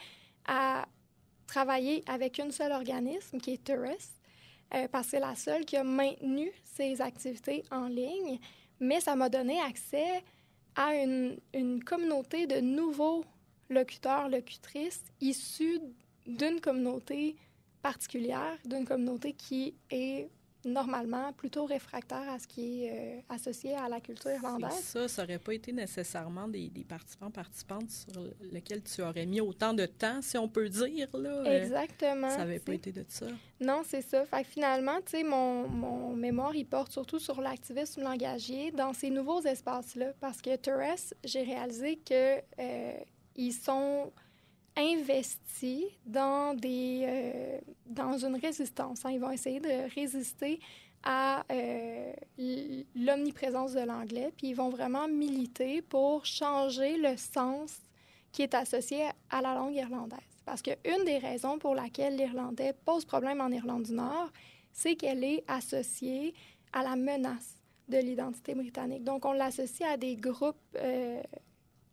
à travailler avec une seule organisme, qui est TERES, parce que c'est la seule qui a maintenu ses activités en ligne, mais ça m'a donné accès à une communauté de nouveaux locuteurs, locutrices, issus d'une communauté particulière, d'une communauté qui est normalement plutôt réfractaire à ce qui est associé à la culture irlandaise. Ça n'aurait pas été nécessairement des participantes sur lesquels tu aurais mis autant de temps, si on peut dire. Là. Exactement. Ça n'avait pas été de ça. Non, c'est ça. Fait que finalement, tu sais, mon mémoire, il porte surtout sur l'activisme langagier dans ces nouveaux espaces-là. Parce que TERES, j'ai réalisé que ils sont investis dans une résistance. Ils vont essayer de résister à l'omniprésence de l'anglais, puis ils vont vraiment militer pour changer le sens qui est associé à la langue irlandaise. Parce qu'une des raisons pour laquelle l'irlandais pose problème en Irlande du Nord, c'est qu'elle est associée à la menace de l'identité britannique. Donc, on l'associe à des groupes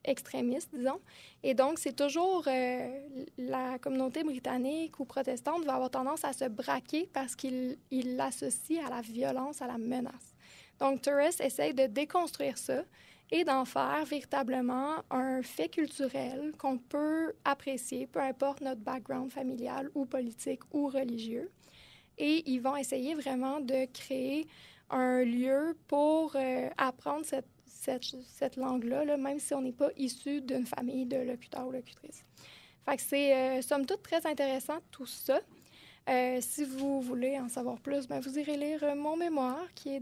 extrémistes, disons. Et donc, c'est toujours la communauté britannique ou protestante va avoir tendance à se braquer parce qu'il l'associe à la violence, à la menace. Donc, TERES essaye de déconstruire ça et d'en faire véritablement un fait culturel qu'on peut apprécier, peu importe notre background familial ou politique ou religieux. Et ils vont essayer vraiment de créer un lieu pour apprendre cette langue-là, là, même si on n'est pas issu d'une famille de locuteurs ou locutrices. Fait que c'est, somme toute, très intéressant, tout ça. Si vous voulez en savoir plus, vous irez lire mon mémoire qui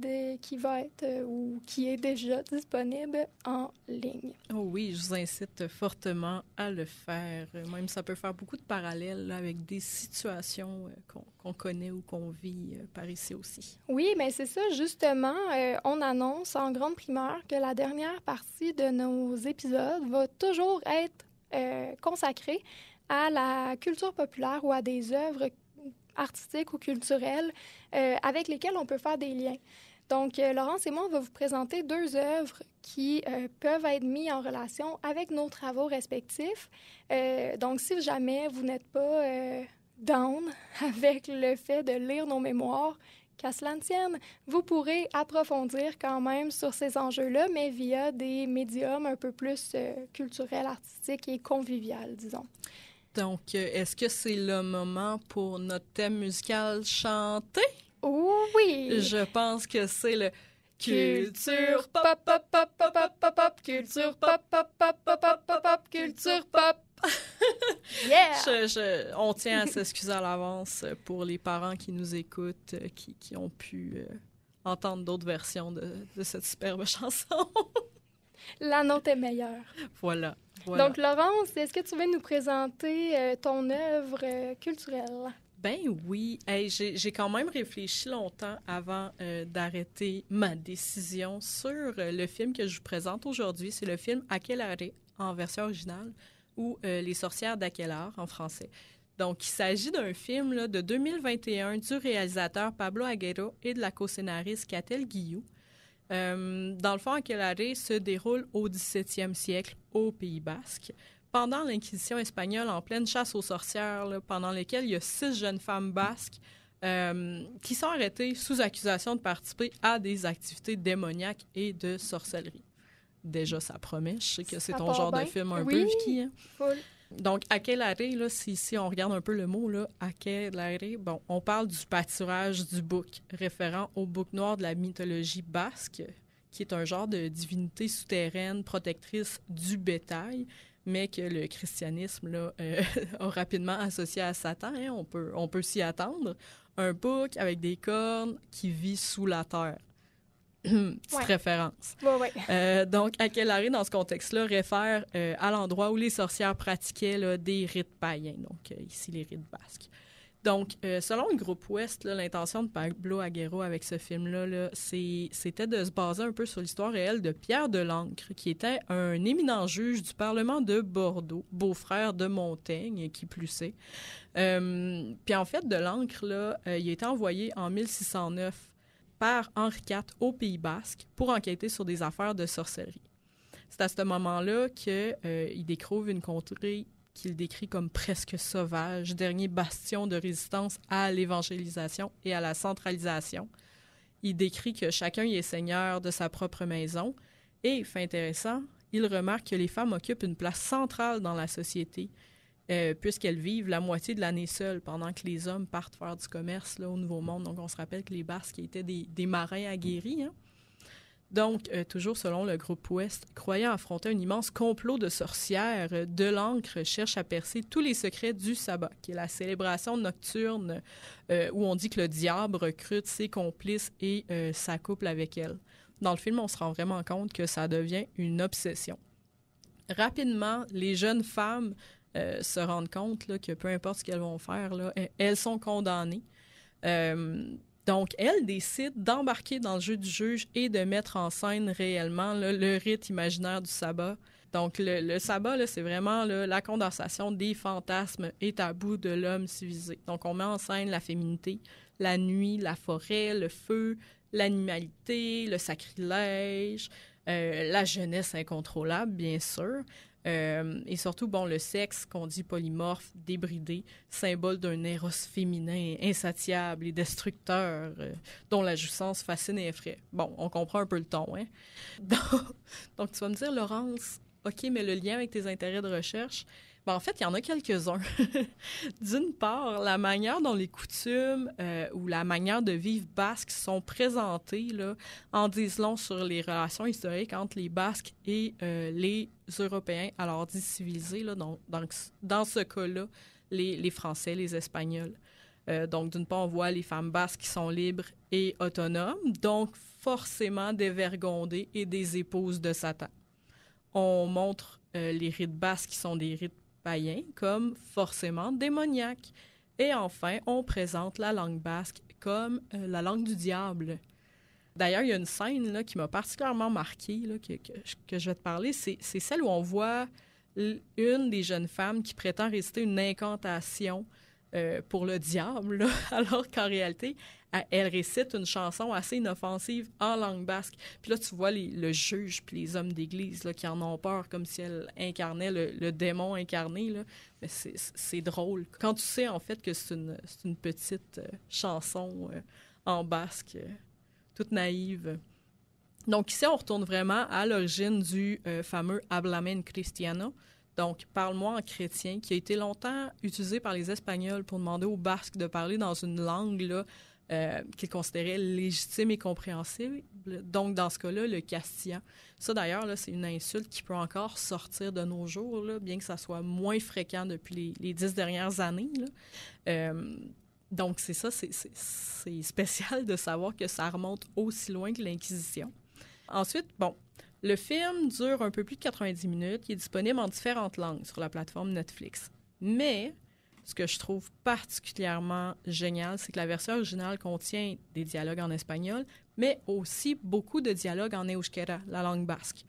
va être ou qui est déjà disponible en ligne. Oh oui, je vous incite fortement à le faire. Même ça peut faire beaucoup de parallèles là, avec des situations qu'on connaît ou qu'on vit par ici aussi. Oui, mais c'est ça, justement. On annonce en grande primeur que la dernière partie de nos épisodes va toujours être consacrée à la culture populaire ou à des œuvres artistiques ou culturelles avec lesquelles on peut faire des liens. Donc, Laurence et moi, on va vous présenter 2 œuvres qui peuvent être mises en relation avec nos travaux respectifs. Donc, si jamais vous n'êtes pas down avec le fait de lire nos mémoires, qu'à cela ne tienne, vous pourrez approfondir quand même sur ces enjeux-là, mais via des médiums un peu plus culturels, artistiques et conviviaux, disons. Donc, est-ce que c'est le moment pour notre thème musical chanté? Oui! Je pense que c'est le culture pop, pop, pop, pop, pop, pop, pop, culture pop, pop, pop, pop, pop, pop, pop, culture pop. Yeah! On tient à s'excuser à l'avance pour les parents qui nous écoutent, qui ont pu entendre d'autres versions de cette superbe chanson. La nôtre est meilleure. Voilà. Donc, Laurence, est-ce que tu veux nous présenter ton œuvre culturelle? Ben oui. Hey, j'ai quand même réfléchi longtemps avant d'arrêter ma décision sur le film que je vous présente aujourd'hui. C'est le film Aquelarre en version originale ou Les sorcières d'Aquelarre en français. Donc, il s'agit d'un film là, de 2021 du réalisateur Pablo Aguero et de la co-scénariste Catel Guillou. Dans le fond, Aquelarre se déroule au 17e siècle au Pays basque, pendant l'Inquisition espagnole en pleine chasse aux sorcières, là, pendant laquelle il y a 6 jeunes femmes basques qui sont arrêtées sous accusation de participer à des activités démoniaques et de sorcellerie. Déjà, ça promet. Je sais que c'est ton genre de film un peu, Vicky. Hein? Full. Donc, Aquelarre, là, si on regarde un peu le mot, là, Aquelarre, bon, on parle du pâturage du bouc, référent au bouc noir de la mythologie basque, qui est un genre de divinité souterraine protectrice du bétail, mais que le christianisme là, a rapidement associé à Satan. Hein, on peut s'y attendre. Un bouc avec des cornes qui vit sous la terre. Petite référence. Donc, Aquelarre, dans ce contexte-là, réfère à l'endroit où les sorcières pratiquaient là, des rites païens. Donc, ici, les rites basques. Donc, selon le groupe Ouest, là, l'intention de Pablo Aguero avec ce film-là, là, c'était de se baser un peu sur l'histoire réelle de Pierre de l'Ancre, qui était un éminent juge du Parlement de Bordeaux, beau-frère de Montaigne, qui plus est. Puis en fait, de l'Ancre, là, il a été envoyé en 1609 par Henri IV au Pays basque pour enquêter sur des affaires de sorcellerie. C'est à ce moment-là qu'il découvre une contrée qu'il décrit comme presque sauvage, dernier bastion de résistance à l'évangélisation et à la centralisation. Il décrit que chacun y est seigneur de sa propre maison. Et, fait intéressant, il remarque que les femmes occupent une place centrale dans la société, puisqu'elles vivent la moitié de l'année seules, pendant que les hommes partent faire du commerce là, au Nouveau Monde. Donc, on se rappelle que les Basques étaient des marins aguerris. Hein? Donc, toujours selon le groupe Ouest, croyant affronter un immense complot de sorcières, de l'Ancre cherche à percer tous les secrets du sabbat, qui est la célébration nocturne où on dit que le diable recrute ses complices et s'accouple avec elles. Dans le film, on se rend vraiment compte que ça devient une obsession. Rapidement, les jeunes femmes se rendent compte là, que peu importe ce qu'elles vont faire, là, elles sont condamnées. Donc, elles décident d'embarquer dans le jeu du juge et de mettre en scène réellement là, le rite imaginaire du sabbat. Donc, le sabbat, là, c'est vraiment là, la condensation des fantasmes et tabous de l'homme civilisé. Donc, on met en scène la féminité, la nuit, la forêt, le feu, l'animalité, le sacrilège, la jeunesse incontrôlable, bien sûr. Et surtout, bon, le sexe qu'on dit polymorphe, débridé, symbole d'un éros féminin insatiable et destructeur, dont la jouissance fascine et effraie. Bon, on comprend un peu le ton, hein? Donc, tu vas me dire, Laurence, OK, mais le lien avec tes intérêts de recherche, ben, en fait, il y en a quelques-uns. D'une part, la manière dont les coutumes ou la manière de vivre basques sont présentées là, en disent long sur les relations historiques entre les Basques et les Européens, alors dits civilisés, là, dans ce cas-là, les Français, les Espagnols. Donc, d'une part, on voit les femmes basques qui sont libres et autonomes, donc forcément dévergondées et des épouses de Satan. On montre les rites basques qui sont des rites païens comme forcément démoniaques. Et enfin, on présente la langue basque comme la langue du diable. D'ailleurs, il y a une scène là, qui m'a particulièrement marquée, là, que je vais te parler, c'est celle où on voit une des jeunes femmes qui prétend réciter une incantation pour le diable, là, alors qu'en réalité, elle récite une chanson assez inoffensive en langue basque. Puis là, tu vois le juge puis les hommes d'église là, qui en ont peur, comme si elle incarnait le démon incarné. Là. Mais c'est drôle. Quand tu sais, en fait, que c'est une petite chanson en basque, toute naïve. Donc ici, on retourne vraiment à l'origine du fameux « Háblame en cristiano », donc « Parle-moi en chrétien », qui a été longtemps utilisé par les Espagnols pour demander aux Basques de parler dans une langue là, qu'ils considéraient légitime et compréhensible. Donc, dans ce cas-là, le castillan. Ça, d'ailleurs, là, c'est une insulte qui peut encore sortir de nos jours, là, bien que ça soit moins fréquent depuis les 10 dernières années. Là. Donc, c'est ça, c'est spécial de savoir que ça remonte aussi loin que l'Inquisition. Ensuite, bon, le film dure un peu plus de 90 minutes. Il est disponible en différentes langues sur la plateforme Netflix. Mais ce que je trouve particulièrement génial, c'est que la version originale contient des dialogues en espagnol, mais aussi beaucoup de dialogues en euskera, la langue basque.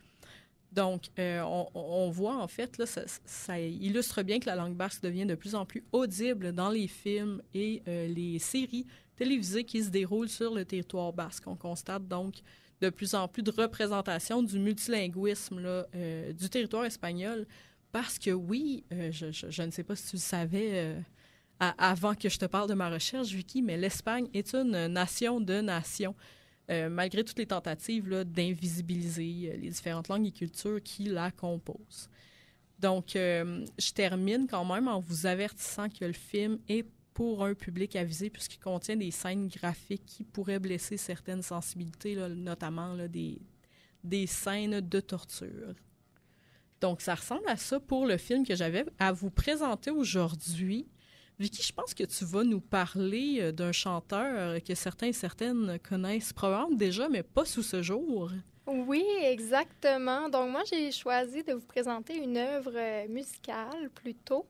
Donc, on voit, en fait, là, ça illustre bien que la langue basque devient de plus en plus audible dans les films et les séries télévisées qui se déroulent sur le territoire basque. On constate donc de plus en plus de représentation du multilinguisme là, du territoire espagnol parce que, oui, je ne sais pas si tu le savais avant que je te parle de ma recherche, Vicky, mais l'Espagne est une nation de nations. Malgré toutes les tentatives là, d'invisibiliser les différentes langues et cultures qui la composent. Donc, je termine quand même en vous avertissant que le film est pour un public avisé puisqu'il contient des scènes graphiques qui pourraient blesser certaines sensibilités, là, notamment là, des scènes de torture. Donc, ça ressemble à ça pour le film que j'avais à vous présenter aujourd'hui. Vicky, je pense que tu vas nous parler d'un chanteur que certains et certaines connaissent probablement déjà, mais pas sous ce jour. Oui, exactement. Donc, moi, j'ai choisi de vous présenter une œuvre musicale plutôt.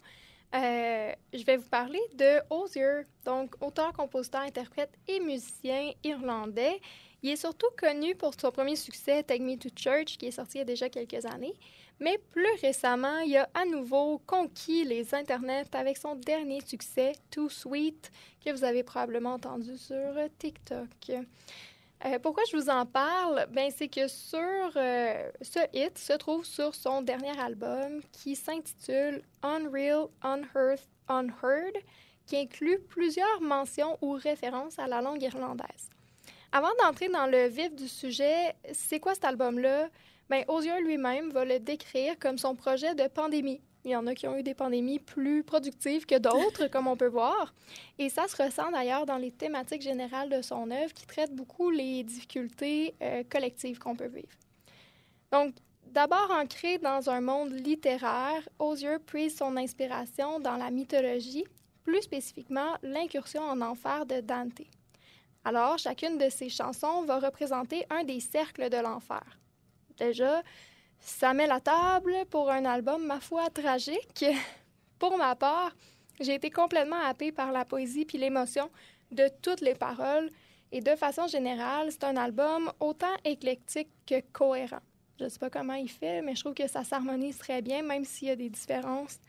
Je vais vous parler de Hozier, donc auteur, compositeur, interprète et musicien irlandais. Il est surtout connu pour son premier succès, Take Me to Church, qui est sorti il y a déjà quelques années. Mais plus récemment, il a à nouveau conquis les internets avec son dernier succès, Too Sweet, que vous avez probablement entendu sur TikTok. Pourquoi je vous en parle? Ben, c'est que ce hit se trouve sur son dernier album qui s'intitule Unreal, Unearthed, Unheard, qui inclut plusieurs mentions ou références à la langue irlandaise. Avant d'entrer dans le vif du sujet, c'est quoi cet album-là? Bien, Hozier lui-même va le décrire comme son projet de pandémie. Il y en a qui ont eu des pandémies plus productives que d'autres, comme on peut voir. Et ça se ressent d'ailleurs dans les thématiques générales de son œuvre qui traitent beaucoup les difficultés collectives qu'on peut vivre. Donc, d'abord ancré dans un monde littéraire, Hozier puise son inspiration dans la mythologie, plus spécifiquement l'incursion en enfer de Dante. Alors, chacune de ses chansons va représenter un des cercles de l'enfer. Déjà, ça met la table pour un album, ma foi, tragique. Pour ma part, j'ai été complètement happée par la poésie puis l'émotion de toutes les paroles. Et de façon générale, c'est un album autant éclectique que cohérent. Je ne sais pas comment il fait, mais je trouve que ça s'harmonise très bien, même s'il y a des différences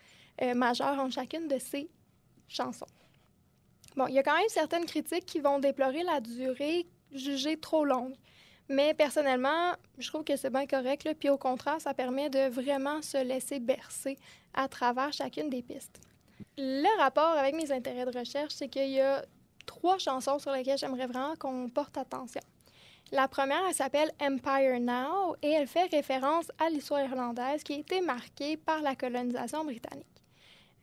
majeures entre chacune de ses chansons. Bon, il y a quand même certaines critiques qui vont déplorer la durée jugée trop longue. Mais personnellement, je trouve que c'est bien correct. Là. Puis au contraire, ça permet de vraiment se laisser bercer à travers chacune des pistes. Le rapport avec mes intérêts de recherche, c'est qu'il y a 3 chansons sur lesquelles j'aimerais vraiment qu'on porte attention. La première, elle s'appelle Empire Now et elle fait référence à l'histoire irlandaise qui a été marquée par la colonisation britannique.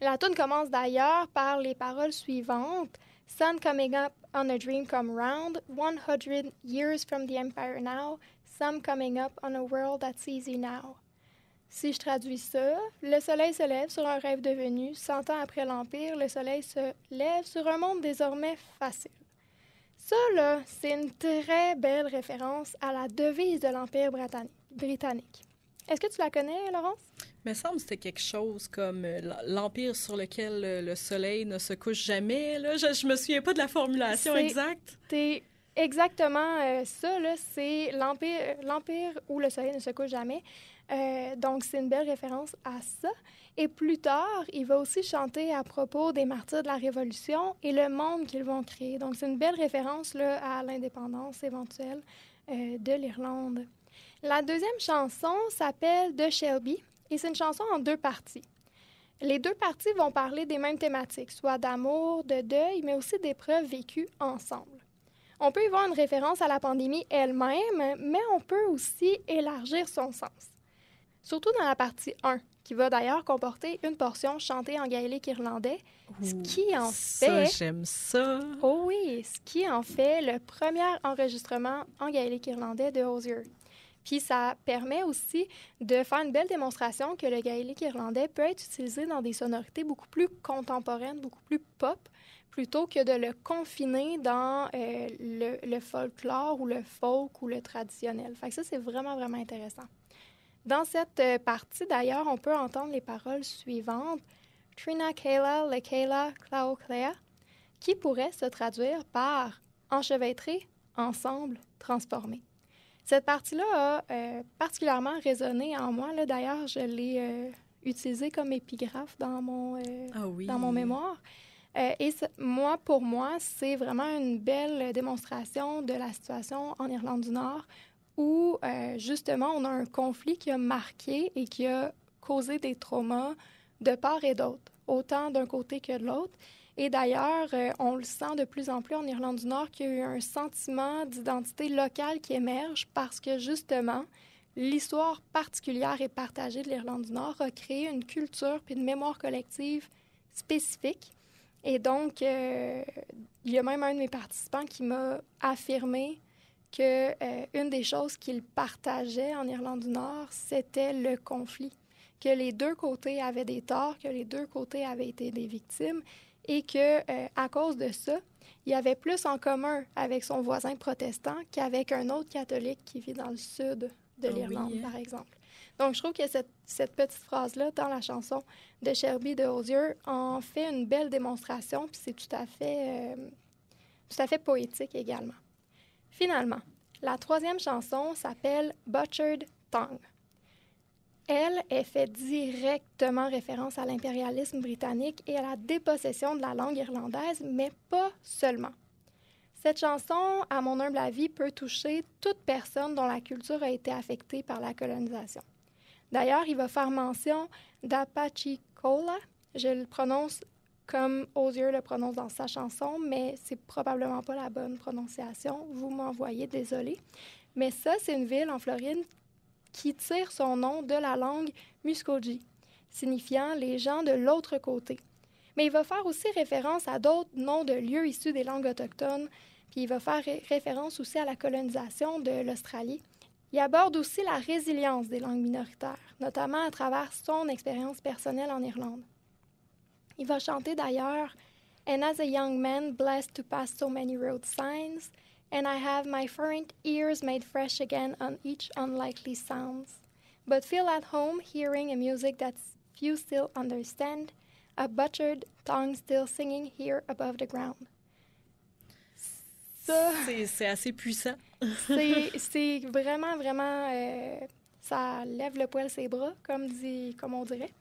La tune commence d'ailleurs par les paroles suivantes. Sun coming up on a dream come round, 100 years from the empire now, sun coming up on a world that's easy now. Si je traduis ça, le soleil se lève sur un rêve devenu, 100 ans après l'Empire, le soleil se lève sur un monde désormais facile. Ça, là, c'est une très belle référence à la devise de l'Empire britannique. Est-ce que tu la connais, Laurence? Il me semble que c'était quelque chose comme l'empire sur lequel le soleil ne se couche jamais. Là. Je me souviens pas de la formulation exacte. C'est exactement ça. Là, c'est l'empire où le soleil ne se couche jamais. Donc, c'est une belle référence à ça. Et plus tard, il va aussi chanter à propos des martyrs de la Révolution et le monde qu'ils vont créer. Donc, c'est une belle référence là, à l'indépendance éventuelle de l'Irlande. La deuxième chanson s'appelle « The Shelby ». Et c'est une chanson en 2 parties. Les 2 parties vont parler des mêmes thématiques, soit d'amour, de deuil, mais aussi d'épreuves vécues ensemble. On peut y voir une référence à la pandémie elle-même, mais on peut aussi élargir son sens. Surtout dans la partie 1, qui va d'ailleurs comporter une portion chantée en gaélique irlandais, ce qui en fait... Ça, j'aime ça! Oh oui! Ce qui en fait le premier enregistrement en gaélique irlandais de Hozier. Puis ça permet aussi de faire une belle démonstration que le gaélique irlandais peut être utilisé dans des sonorités beaucoup plus contemporaines, beaucoup plus pop, plutôt que de le confiner dans le folklore ou le folk ou le traditionnel. Fait que ça, c'est vraiment, vraiment intéressant. Dans cette partie, d'ailleurs, on peut entendre les paroles suivantes. Trina Kayla, Lekayla, Clao Clea, qui pourrait se traduire par enchevêtré, ensemble, transformé. Cette partie-là a particulièrement résonné en moi. Là, d'ailleurs, je l'ai utilisée comme épigraphe dans mon mémoire. Pour moi, c'est vraiment une belle démonstration de la situation en Irlande du Nord où, justement, on a un conflit qui a marqué et qui a causé des traumas de part et d'autre, autant d'un côté que de l'autre. Et d'ailleurs, on le sent de plus en plus en Irlande du Nord qu'il y a eu un sentiment d'identité locale qui émerge parce que, justement, l'histoire particulière et partagée de l'Irlande du Nord a créé une culture puis une mémoire collective spécifique. Et donc, il y a même un de mes participants qui m'a affirmé qu'une des choses qu'il partageait en Irlande du Nord, c'était le conflit, que les deux côtés avaient des torts, que les deux côtés avaient été des victimes et qu'à cause de ça, il y avait plus en commun avec son voisin protestant qu'avec un autre catholique qui vit dans le sud de l'Irlande, par exemple. Donc, je trouve que cette petite phrase-là, dans la chanson de Shelby de Hozier, en fait une belle démonstration, puis c'est tout à fait poétique également. Finalement, la troisième chanson s'appelle Butchered Tongue. Elle fait directement référence à l'impérialisme britannique et à la dépossession de la langue irlandaise, mais pas seulement. Cette chanson, à mon humble avis, peut toucher toute personne dont la culture a été affectée par la colonisation. D'ailleurs, il va faire mention d'Apachicola. Je le prononce comme Hozier le prononce dans sa chanson, mais c'est probablement pas la bonne prononciation. Vous m'envoyez, désolé. Mais ça, c'est une ville en Floride qui tire son nom de la langue Muskogee, signifiant les gens de l'autre côté. Mais il va faire aussi référence à d'autres noms de lieux issus des langues autochtones, puis il va faire référence aussi à la colonisation de l'Australie. Il aborde aussi la résilience des langues minoritaires, notamment à travers son expérience personnelle en Irlande. Il va chanter d'ailleurs « And as a young man blessed to pass so many road signs, and I have my fervent ears made fresh again on each unlikely sounds, but feel at home hearing a music that few still understand, a butchered tongue still singing here above the ground. » Ça, c'est assez puissant. c'est vraiment, vraiment... ça lève le poil ses bras, comme on dirait.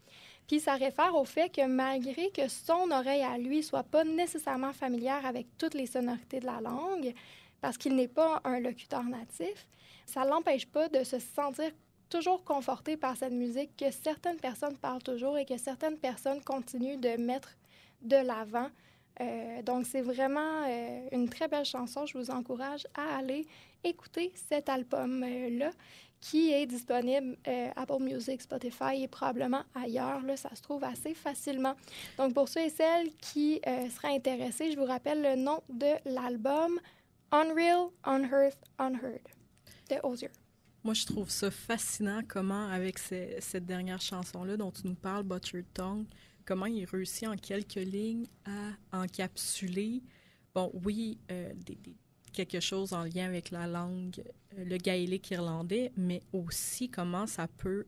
Puis ça réfère au fait que malgré que son oreille à lui soit pas nécessairement familière avec toutes les sonorités de la langue, parce qu'il n'est pas un locuteur natif, ça ne l'empêche pas de se sentir toujours conforté par cette musique que certaines personnes parlent toujours et que certaines personnes continuent de mettre de l'avant. Donc, c'est vraiment une très belle chanson. Je vous encourage à aller écouter cet album-là qui est disponible Apple Music, Spotify et probablement ailleurs. Là, ça se trouve assez facilement. Donc, pour ceux et celles qui seraient intéressés, je vous rappelle le nom de l'album Unreal, Unearthed, Unheard de Hozier. Moi, je trouve ça fascinant comment, avec cette dernière chanson-là dont tu nous parles, Butchered Tongue, comment il réussit en quelques lignes à encapsuler, bon, oui, quelque chose en lien avec la langue, le gaélique irlandais, mais aussi comment ça peut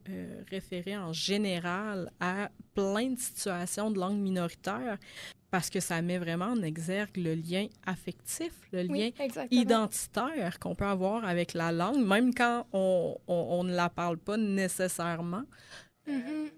référer en général à plein de situations de langue minoritaire, parce que ça met vraiment en exergue le lien affectif, le lien identitaire qu'on peut avoir avec la langue, même quand on ne la parle pas nécessairement. Mm-hmm.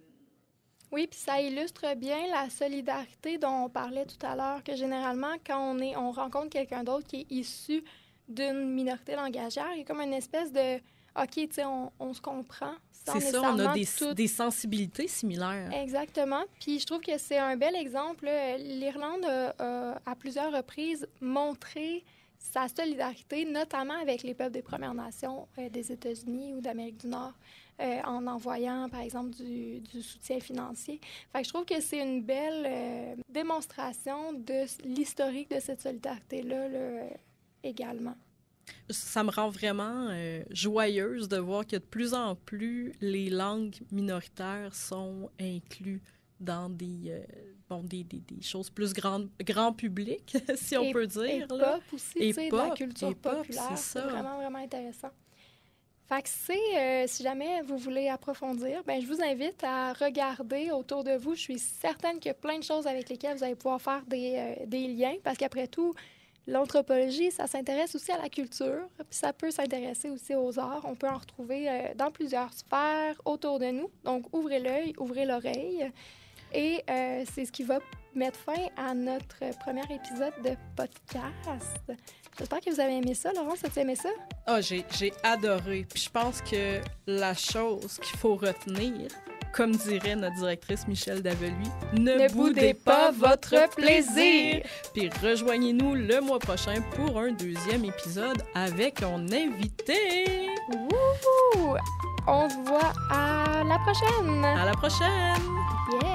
Oui, puis ça illustre bien la solidarité dont on parlait tout à l'heure, que généralement, quand on rencontre quelqu'un d'autre qui est issu d'une minorité langagière, il y a comme une espèce de « OK, tu sais, on se comprend ». C'est ça, on a des sensibilités similaires. Exactement. Puis je trouve que c'est un bel exemple. L'Irlande a, à plusieurs reprises, montré sa solidarité, notamment avec les peuples des Premières Nations des États-Unis ou d'Amérique du Nord, en envoyant, par exemple, du soutien financier. Fait que je trouve que c'est une belle démonstration de l'historique de cette solidarité-là également. Ça me rend vraiment joyeuse de voir que de plus en plus les langues minoritaires sont incluses dans des choses plus grand public, si on peut dire. Et là. pop aussi, tu sais, de la culture populaire. C'est ça. Vraiment, vraiment intéressant. Fait que c'est, si jamais vous voulez approfondir, ben je vous invite à regarder autour de vous. Je suis certaine qu'il y a plein de choses avec lesquelles vous allez pouvoir faire des liens, parce qu'après tout, l'anthropologie, ça s'intéresse aussi à la culture, puis ça peut s'intéresser aussi aux arts. On peut en retrouver dans plusieurs sphères autour de nous. Donc, ouvrez l'œil, ouvrez l'oreille. Et c'est ce qui va mettre fin à notre premier épisode de podcast. J'espère que vous avez aimé ça. Laurence, as-tu aimé ça? Ah, j'ai adoré. Puis je pense que la chose qu'il faut retenir, comme dirait notre directrice Michel Daveluy, ne boudez pas votre plaisir! Puis rejoignez-nous le mois prochain pour un deuxième épisode avec un invité! Wouhou! On se voit à la prochaine! À la prochaine! Yeah!